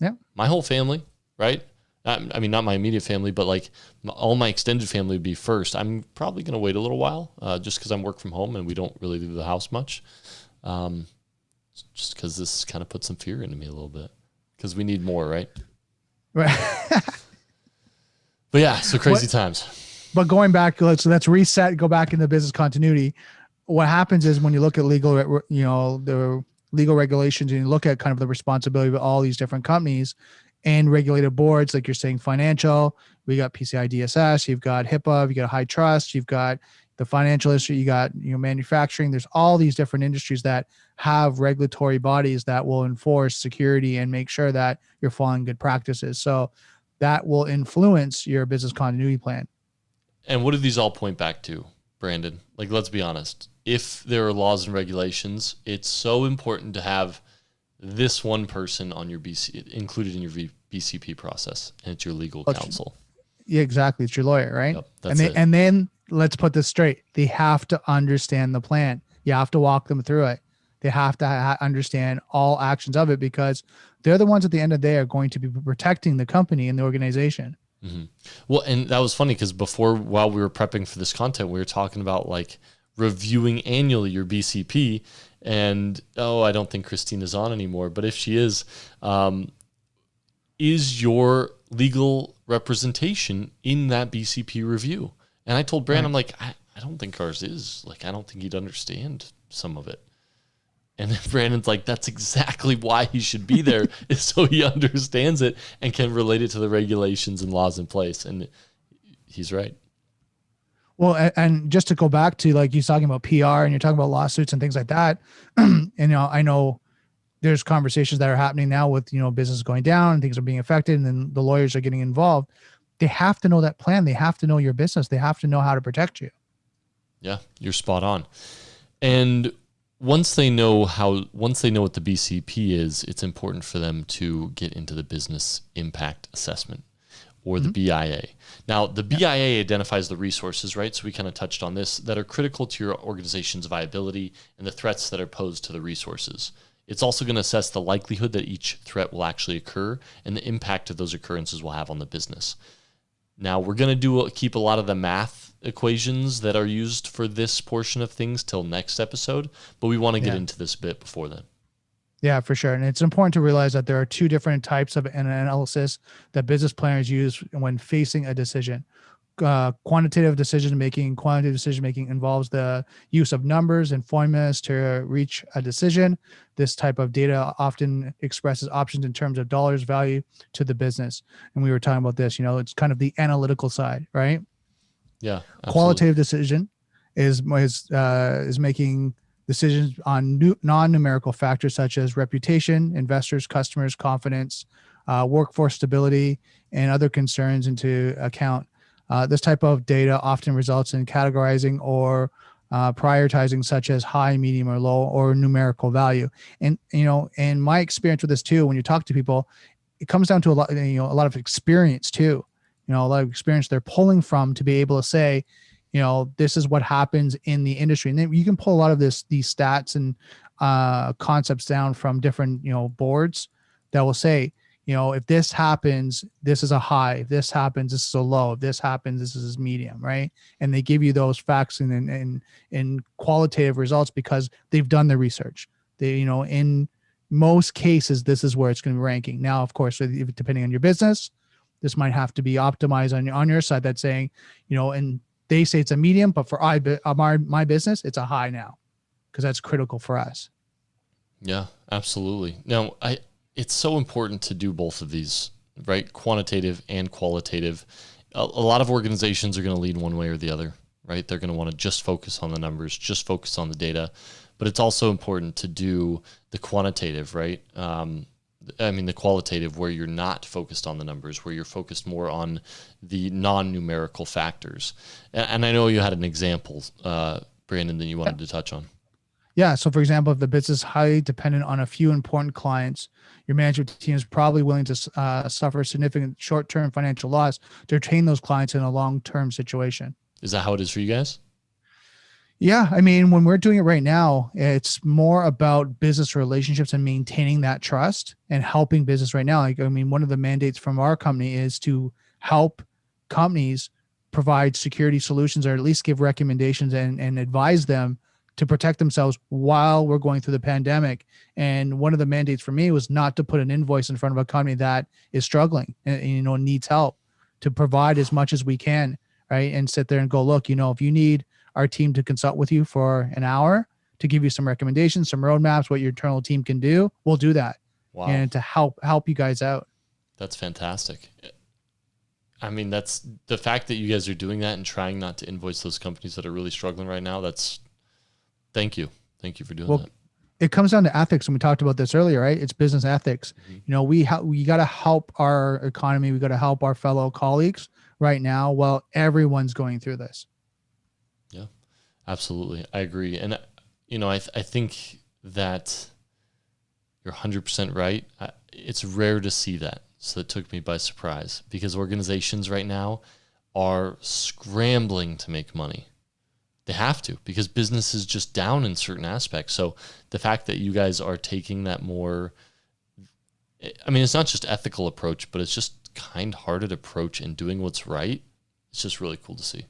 Yeah. My whole family, right? I mean, not my immediate family, but like all my extended family would be first. I'm probably going to wait a little while just because I'm work from home and we don't really leave the house much. Just because this kind of put some fear into me a little bit because we need more, right? Right. But yeah, so crazy times. But going back, let's reset, go back into business continuity. What happens is when you look at the legal regulations and you look at kind of the responsibility of all these different companies and regulated boards, like you're saying, financial, we got PCI DSS, you've got HIPAA, you got high trust, you've got the financial industry, you got manufacturing. There's all these different industries that have regulatory bodies that will enforce security and make sure that you're following good practices. So that will influence your business continuity plan. And what do these all point back to, Brandon? Like, let's be honest. If there are laws and regulations, it's so important to have this one person on your included in your BCP process, and it's your legal counsel. Yeah, exactly. It's your lawyer, right? Yep, that's it. And then let's put this straight. They have to understand the plan. You have to walk them through it. They have to understand all actions of it because they're the ones at the end of the day are going to be protecting the company and the organization. Mm-hmm. Well, and that was funny because while we were prepping for this content, we were talking about like reviewing annually your BCP. And I don't think Christina's on anymore, but if she is your legal representation in that BCP review? And I told Brandon, I'm like, I don't think ours is. Like, I don't think he'd understand some of it. And then Brandon's like, that's exactly why he should be there, is so he understands it and can relate it to the regulations and laws in place. And he's right. Well, and just to go back to like you talking about PR and you're talking about lawsuits and things like that, and I know there's conversations that are happening now with business going down and things are being affected, and then the lawyers are getting involved. They have to know that plan. They have to know your business. They have to know how to protect you. Yeah, you're spot on. And once they know what the BCP is, it's important for them to get into the business impact assessment or the BIA. Now, the BIA identifies the resources, right? So we kind of touched on this, that are critical to your organization's viability and the threats that are posed to the resources. It's also going to assess the likelihood that each threat will actually occur and the impact of those occurrences will have on the business. Now, we're going to keep a lot of the math equations that are used for this portion of things till next episode, but we want to get into this a bit before then. Yeah, for sure. And it's important to realize that there are two different types of analysis that business planners use when facing a decision. quantitative decision making. Quantitative decision making involves the use of numbers and formulas to reach a decision. This type of data often expresses options in terms of dollars value to the business. And we were talking about this, it's kind of the analytical side, right? Yeah. Absolutely. Qualitative decision is making decisions on non-numerical factors such as reputation, investors, customers, confidence, workforce stability, and other concerns into account. This type of data often results in categorizing or prioritizing, such as high, medium, or low, or numerical value. And in my experience with this too, when you talk to people, it comes down to a lot of experience too. A lot of experience they're pulling from to be able to say, this is what happens in the industry. And then you can pull a lot of these stats and concepts down from different, boards that will say, if this happens, this is a high. If this happens, this is a low. If this happens, this is medium, right? And they give you those facts and qualitative results because they've done the research. They, in most cases, this is where it's going to be ranking. Now, of course, depending on your business, this might have to be optimized on your side. That's saying, and they say it's a medium, but for my business, it's a high now because that's critical for us. Yeah, absolutely. Now, it's so important to do both of these, right? Quantitative and qualitative. A lot of organizations are going to lean one way or the other, right? They're going to want to just focus on the numbers, just focus on the data, but it's also important to do the quantitative, right? The qualitative, where you're not focused on the numbers, where you're focused more on the non-numerical factors. And I know you had an example, Brandon, that you wanted to touch on. Yeah. So for example, if the business is highly dependent on a few important clients, your management team is probably willing to suffer significant short-term financial loss to retain those clients in a long-term situation. Is that how it is for you guys? Yeah. When we're doing it right now, it's more about business relationships and maintaining that trust and helping business right now. One of the mandates from our company is to help companies provide security solutions, or at least give recommendations and advise them to protect themselves while we're going through the pandemic. And one of the mandates for me was not to put an invoice in front of a company that is struggling and needs help, to provide as much as we can, right? And sit there and go, look, if you need our team to consult with you for an hour to give you some recommendations, some roadmaps, what your internal team can do, we'll do that. Wow. And to help you guys out. That's fantastic. That's the fact that you guys are doing that and trying not to invoice those companies that are really struggling right now. Thank you for doing that. It comes down to ethics, and we talked about this earlier, right? It's business ethics. Mm-hmm. We got to help our economy. We got to help our fellow colleagues right now while everyone's going through this. Yeah, absolutely. I agree. And, I think that you're 100% right. It's rare to see that. So it took me by surprise, because organizations right now are scrambling to make money. They have to, because business is just down in certain aspects. So the fact that you guys are taking that more, it's not just ethical approach, but it's just kind-hearted approach and doing what's right. It's just really cool to see.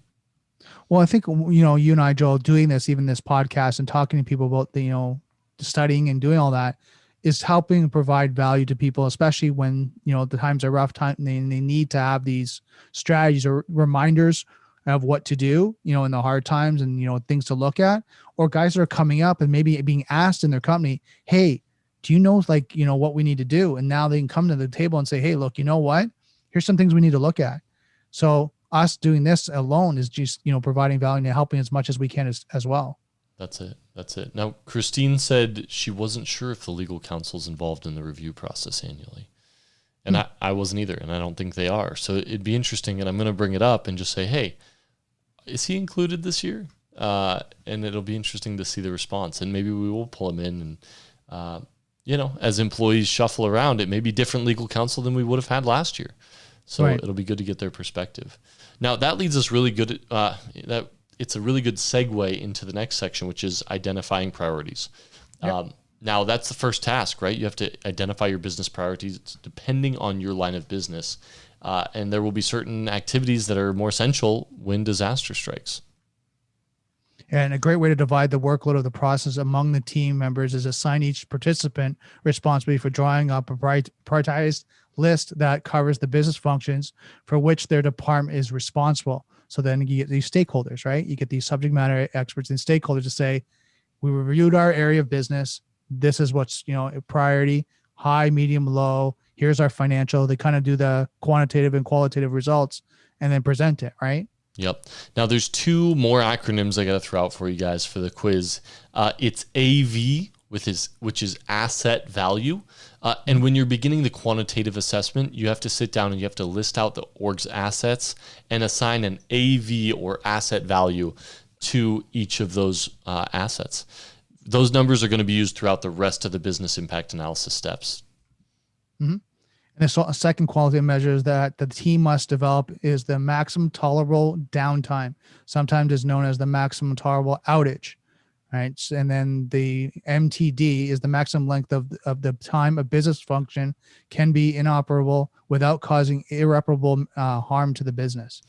Well, I think, you and I, Joel, doing this, even this podcast and talking to people about the studying and doing all that is helping provide value to people, especially when, the times are rough time and they need to have these strategies or reminders of what to do, in the hard times and, things to look at, or guys that are coming up and maybe being asked in their company, hey, do you know, what we need to do? And now they can come to the table and say, hey, look, you know what? Here's some things we need to look at. So us doing this alone is just, providing value and helping as much as we can as well. That's it. Now, Christine said she wasn't sure if the legal counsel's involved in the review process annually. And I wasn't either, and I don't think they are. So it'd be interesting, and I'm going to bring it up and just say, hey, is he included this year? And it'll be interesting to see the response. And maybe we will pull him in and, as employees shuffle around, it may be different legal counsel than we would have had last year. So right. It'll be good to get their perspective. Now, that leads us really good. It's a really good segue into the next section, which is identifying priorities. Yep. Now, that's the first task, right? You have to identify your business priorities depending on your line of business. And there will be certain activities that are more essential when disaster strikes. And a great way to divide the workload of the process among the team members is assign each participant responsibility for drawing up a prioritized list that covers the business functions for which their department is responsible. So then you get these stakeholders, right? You get these subject matter experts and stakeholders to say, we reviewed our area of business. This is what's, a priority, high, medium, low. Here's our financial. They kind of do the quantitative and qualitative results and then present it, right? Yep. Now there's two more acronyms I got to throw out for you guys for the quiz. It's AV, which is asset value. And when you're beginning the quantitative assessment, you have to sit down and you have to list out the org's assets and assign an AV or asset value to each of those assets. Those numbers are going to be used throughout the rest of the business impact analysis steps. Mm-hmm. And a second qualitative measure is that the team must develop is the maximum tolerable downtime, sometimes is known as the maximum tolerable outage, right? And then the MTD is the maximum length of the time a business function can be inoperable without causing irreparable harm to the business.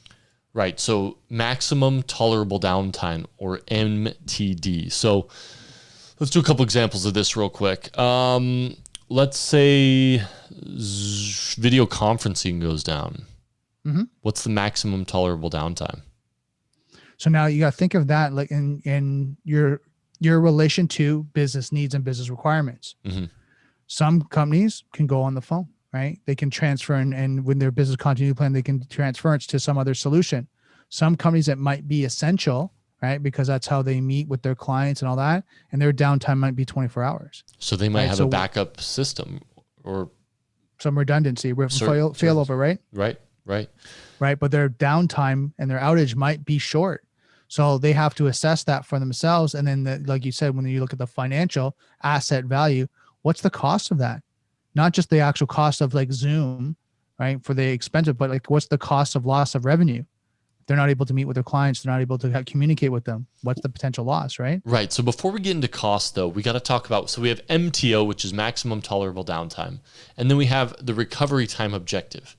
Right. So maximum tolerable downtime, or MTD. So let's do a couple examples of this real quick. Let's say video conferencing goes down. Mm-hmm. What's the maximum tolerable downtime? So now you got to think of that like in your relation to business needs and business requirements. Mm-hmm. Some companies can go on the phone, right? They can transfer and when their business continuity plan, they can transfer it to some other solution. Some companies, it might be essential, right? Because that's how they meet with their clients and all that. And their downtime might be 24 hours. So they might have a backup system or some redundancy, failover, right? Right. But their downtime and their outage might be short. So they have to assess that for themselves. And then, like you said, when you look at the financial asset value, what's the cost of that? Not just the actual cost of like Zoom, right? For the expensive, but like what's the cost of loss of revenue? They're not able to meet with their clients. They're not able to communicate with them. What's the potential loss, right? Right. So before we get into cost, though, we got to talk about, so we have MTO, which is maximum tolerable downtime. And then we have the recovery time objective.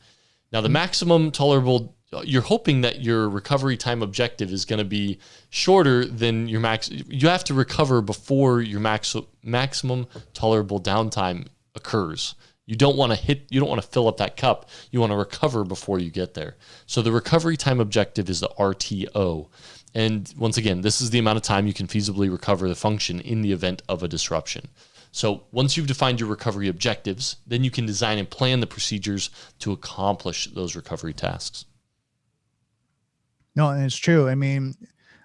Now, the maximum tolerable, you're hoping that your recovery time objective is going to be shorter than your max. You have to recover before your maximum tolerable downtime occurs. You don't want to fill up that cup. You want to recover before you get there. So the recovery time objective is the RTO. And once again, this is the amount of time you can feasibly recover the function in the event of a disruption. So once you've defined your recovery objectives, then you can design and plan the procedures to accomplish those recovery tasks. No, and it's true. I mean,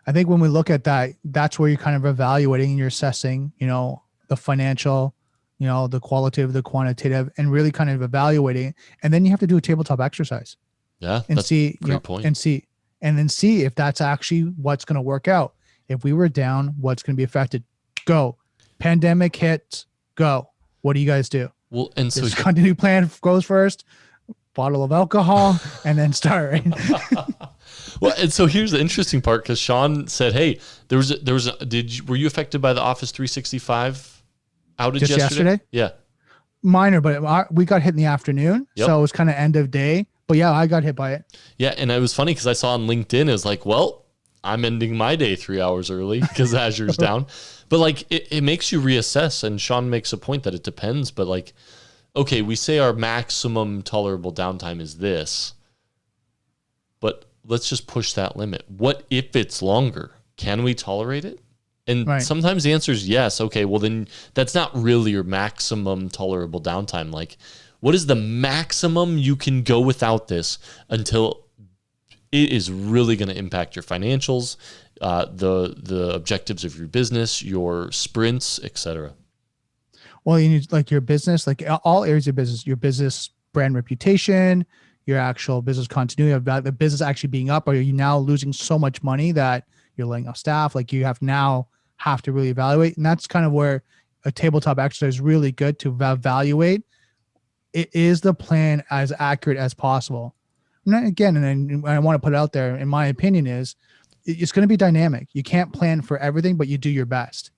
I think when we look at that, that's where you're kind of evaluating and you're assessing, the financial, the qualitative, the quantitative, and really kind of evaluating. And then you have to do a tabletop exercise. Yeah. And see, great point. And then see if that's actually what's going to work out. If we were down, what's going to be affected? Go. Pandemic hits, go. What do you guys do? Well, and so this continuity plan goes first, bottle of alcohol, and then start, right? Well, and so here's the interesting part, because Sean said, "Hey, were you affected by the Office 365 outage just yesterday? Yeah, minor, but we got hit in the afternoon, so it was kind of end of day. But yeah, I got hit by it. Yeah, and it was funny because I saw on LinkedIn, it was like, well, I'm ending my day 3 hours early because Azure's down. But like, it makes you reassess, and Sean makes a point that it depends. But like, okay, we say our maximum tolerable downtime is this, but let's just push that limit. What if it's longer? Can we tolerate it? And sometimes the answer is yes. Okay, well then that's not really your maximum tolerable downtime. Like, what is the maximum you can go without this until it is really going to impact your financials, the objectives of your business, your sprints, etc. Well, you need like your business, like all areas of business, your business brand reputation, your actual business continuity about the business actually being up. Or are you now losing so much money that you're laying off staff? Like you have to really evaluate. And that's kind of where a tabletop exercise is really good to evaluate. Is the plan as accurate as possible? And again, and I want to put it out there, in my opinion, is it's going to be dynamic. You can't plan for everything, but you do your best.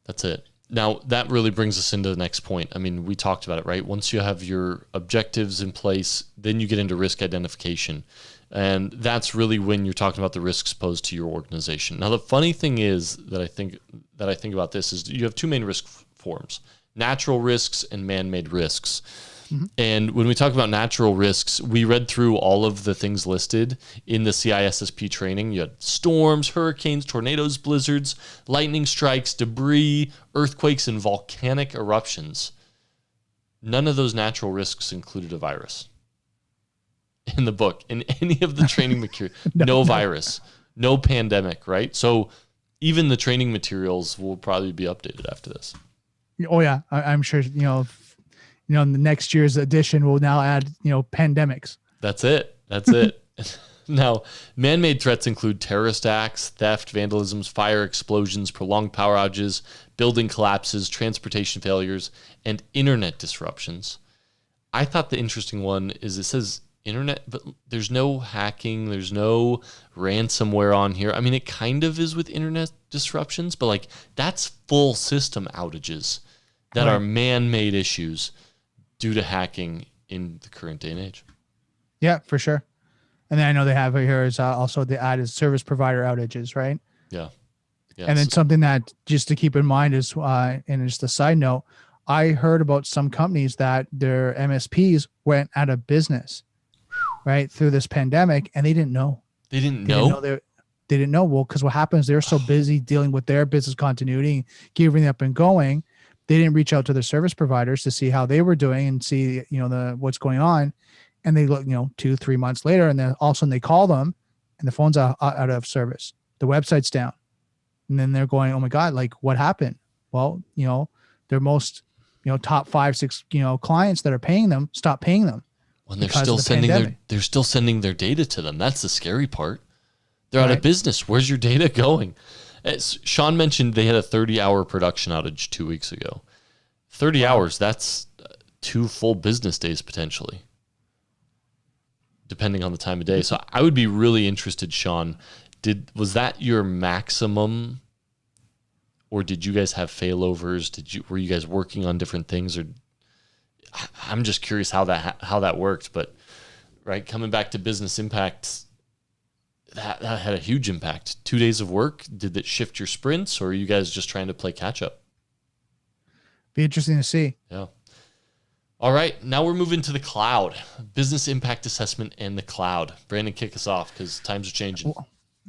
That's it. Now, that really brings us into the next point. I mean, we talked about it, right? Once you have your objectives in place, then you get into risk identification. And that's really when you're talking about the risks posed to your organization. Now, the funny thing is that I think about this is you have two main risk forms, natural risks and man-made risks. Mhm. And when we talk about natural risks, we read through all of the things listed in the CISSP training. You had storms, hurricanes, tornadoes, blizzards, lightning strikes, debris, earthquakes, and volcanic eruptions. None of those natural risks included a virus in the book, in any of the training material. No virus, no pandemic, right? So even the training materials will probably be updated after this. Oh yeah, I'm sure. In the next year's edition, we'll now add pandemics. That's it. That's it. Now, man-made threats include terrorist acts, theft, vandalisms, fire, explosions, prolonged power outages, building collapses, transportation failures, and internet disruptions. I thought the interesting one is it says internet, but there's no hacking, there's no ransomware on here. I mean, it kind of is with internet disruptions, but like that's full system outages that are man-made issues due to hacking in the current day and age. Yeah, for sure. And then I know they have here is also the added service provider outages, right? Yeah. Yes. And then something that just to keep in mind is, and just a side note, I heard about some companies that their MSPs went out of business, right, through this pandemic, and they didn't know. They didn't know? They didn't know. Well, because what happens, they're so busy dealing with their business continuity, keeping everything up and going, they didn't reach out to their service providers to see how they were doing and see, what's going on. And they look, 2-3 months later, and then all of a sudden they call them and the phone's out of service. The website's down. And then they're going, oh my God, like what happened? Well, their most, top 5-6, clients that are paying them, stop paying them. When they're still sending their data to them. That's the scary part. They're out of business. Where's your data going? As Sean mentioned, they had a 30-hour production outage 2 weeks ago. 30 hours, that's 2 full business days potentially, depending on the time of day. So I would be really interested, Sean, was that your maximum, or did you guys have failovers? Were you guys working on different things, or I'm just curious how that worked. But right, coming back to business impact, that had a huge impact. 2 days of work, did it shift your sprints, or are you guys just trying to play catch up? Be interesting to see. Yeah. All right, now we're moving to the cloud, business impact assessment and the cloud. Brandon, kick us off because times are changing.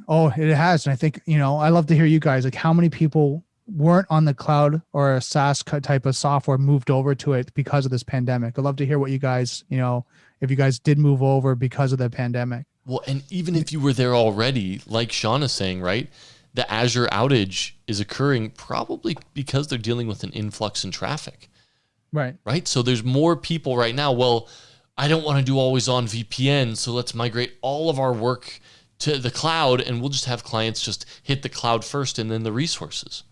Oh, it has. And I think, I love to hear you guys, like how many people weren't on the cloud or a SaaS type of software moved over to it because of this pandemic. I'd love to hear what you guys, if you guys did move over because of the pandemic. Well, and even if you were there already, like Sean is saying, right, the Azure outage is occurring probably because they're dealing with an influx in traffic. Right. So there's more people right now. Well, I don't want to do always on VPN, so let's migrate all of our work to the cloud, and we'll just have clients just hit the cloud first and then the resources.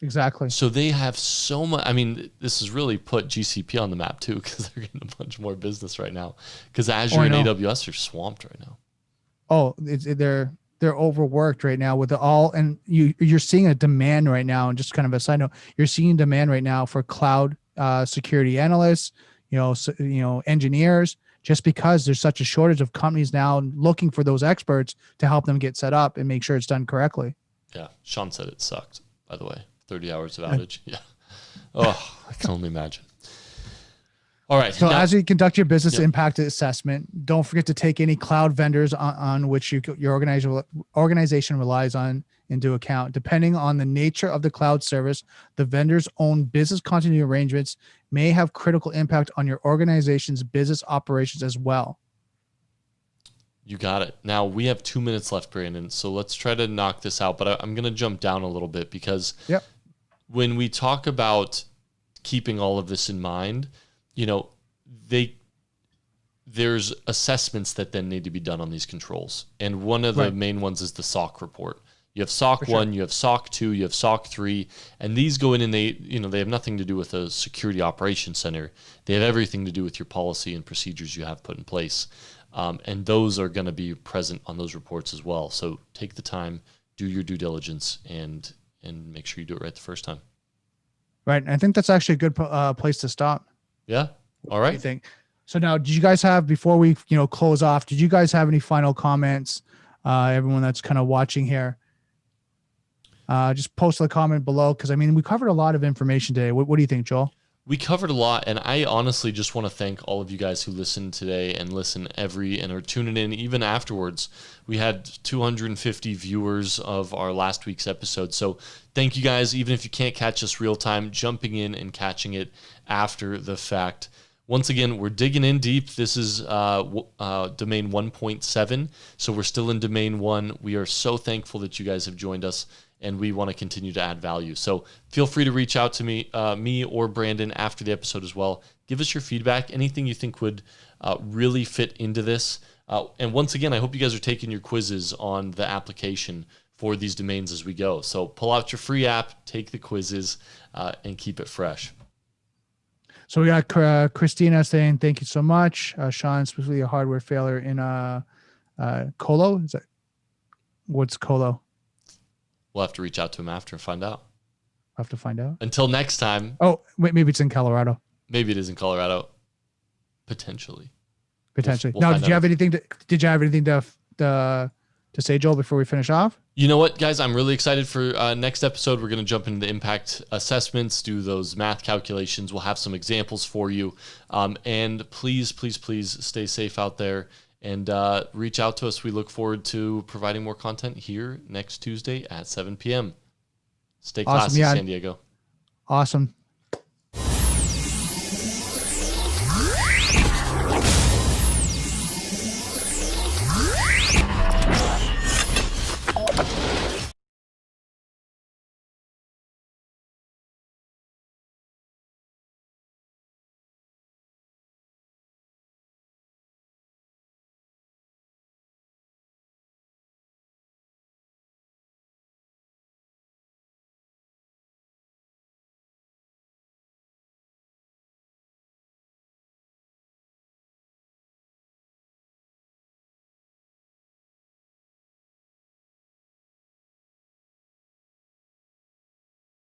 Exactly. So they have so much. I mean, this has really put GCP on the map too, because they're getting a bunch more business right now. Because Azure and AWS are swamped right now. Oh, they're overworked right now with all, and you're seeing a demand right now. And just kind of a side note, you're seeing demand right now for cloud security analysts, engineers, just because there's such a shortage of companies now looking for those experts to help them get set up and make sure it's done correctly. Yeah. Sean said it sucked, by the way. 30 hours of outage. Yeah. Oh, I can only imagine. All right. So as you conduct your business impact assessment, don't forget to take any cloud vendors on which your organization relies on into account. Depending on the nature of the cloud service, the vendor's own business continuity arrangements may have critical impact on your organization's business operations as well. You got it. Now we have 2 minutes left, Brandon. So let's try to knock this out. But I'm going to jump down a little bit because when we talk about keeping all of this in mind, there's assessments that then need to be done on these controls. And one of the main ones is the SOC report. You have SOC 1, you have SOC 2, you have SOC 3, and these go in and they have nothing to do with a security operations center. They have everything to do with your policy and procedures you have put in place. And those are going to be present on those reports as well. So take the time, do your due diligence, and make sure you do it right the first time. Right. And I think that's actually a good place to stop. Yeah. All right. I think. So now, did you guys have, before we close off, did you guys have any final comments? Everyone that's kind of watching here, just post a comment below, because we covered a lot of information today. What do you think, Joel? We covered a lot, and I honestly just want to thank all of you guys who listened today and listen and are tuning in even afterwards. We had 250 viewers of our last week's episode, so thank you guys. Even if you can't catch us real time, jumping in and catching it after the fact. Once again, we're digging in deep. This is domain 1.7, so we're still in domain 1. We are so thankful that you guys have joined us, and we want to continue to add value. So feel free to reach out to me or Brandon after the episode as well. Give us your feedback, anything you think would really fit into this. And once again, I hope you guys are taking your quizzes on the application for these domains as we go. So pull out your free app, take the quizzes, and keep it fresh. So we got Christina saying, thank you so much. Sean, specifically a hardware failure in Colo. What's Colo? We'll have to reach out to him after and find out. I'll have to find out. Until next time. Oh, wait, maybe it's in Colorado. Maybe it is in Colorado. Potentially. We'll now, did you have anything to say, Joel, before we finish off? You know what, guys? I'm really excited for next episode. We're going to jump into the impact assessments, do those math calculations. We'll have some examples for you. And please, please, please stay safe out there and reach out to us. We look forward to providing more content here next Tuesday at 7 p.m. Stay classy, San Diego. Awesome.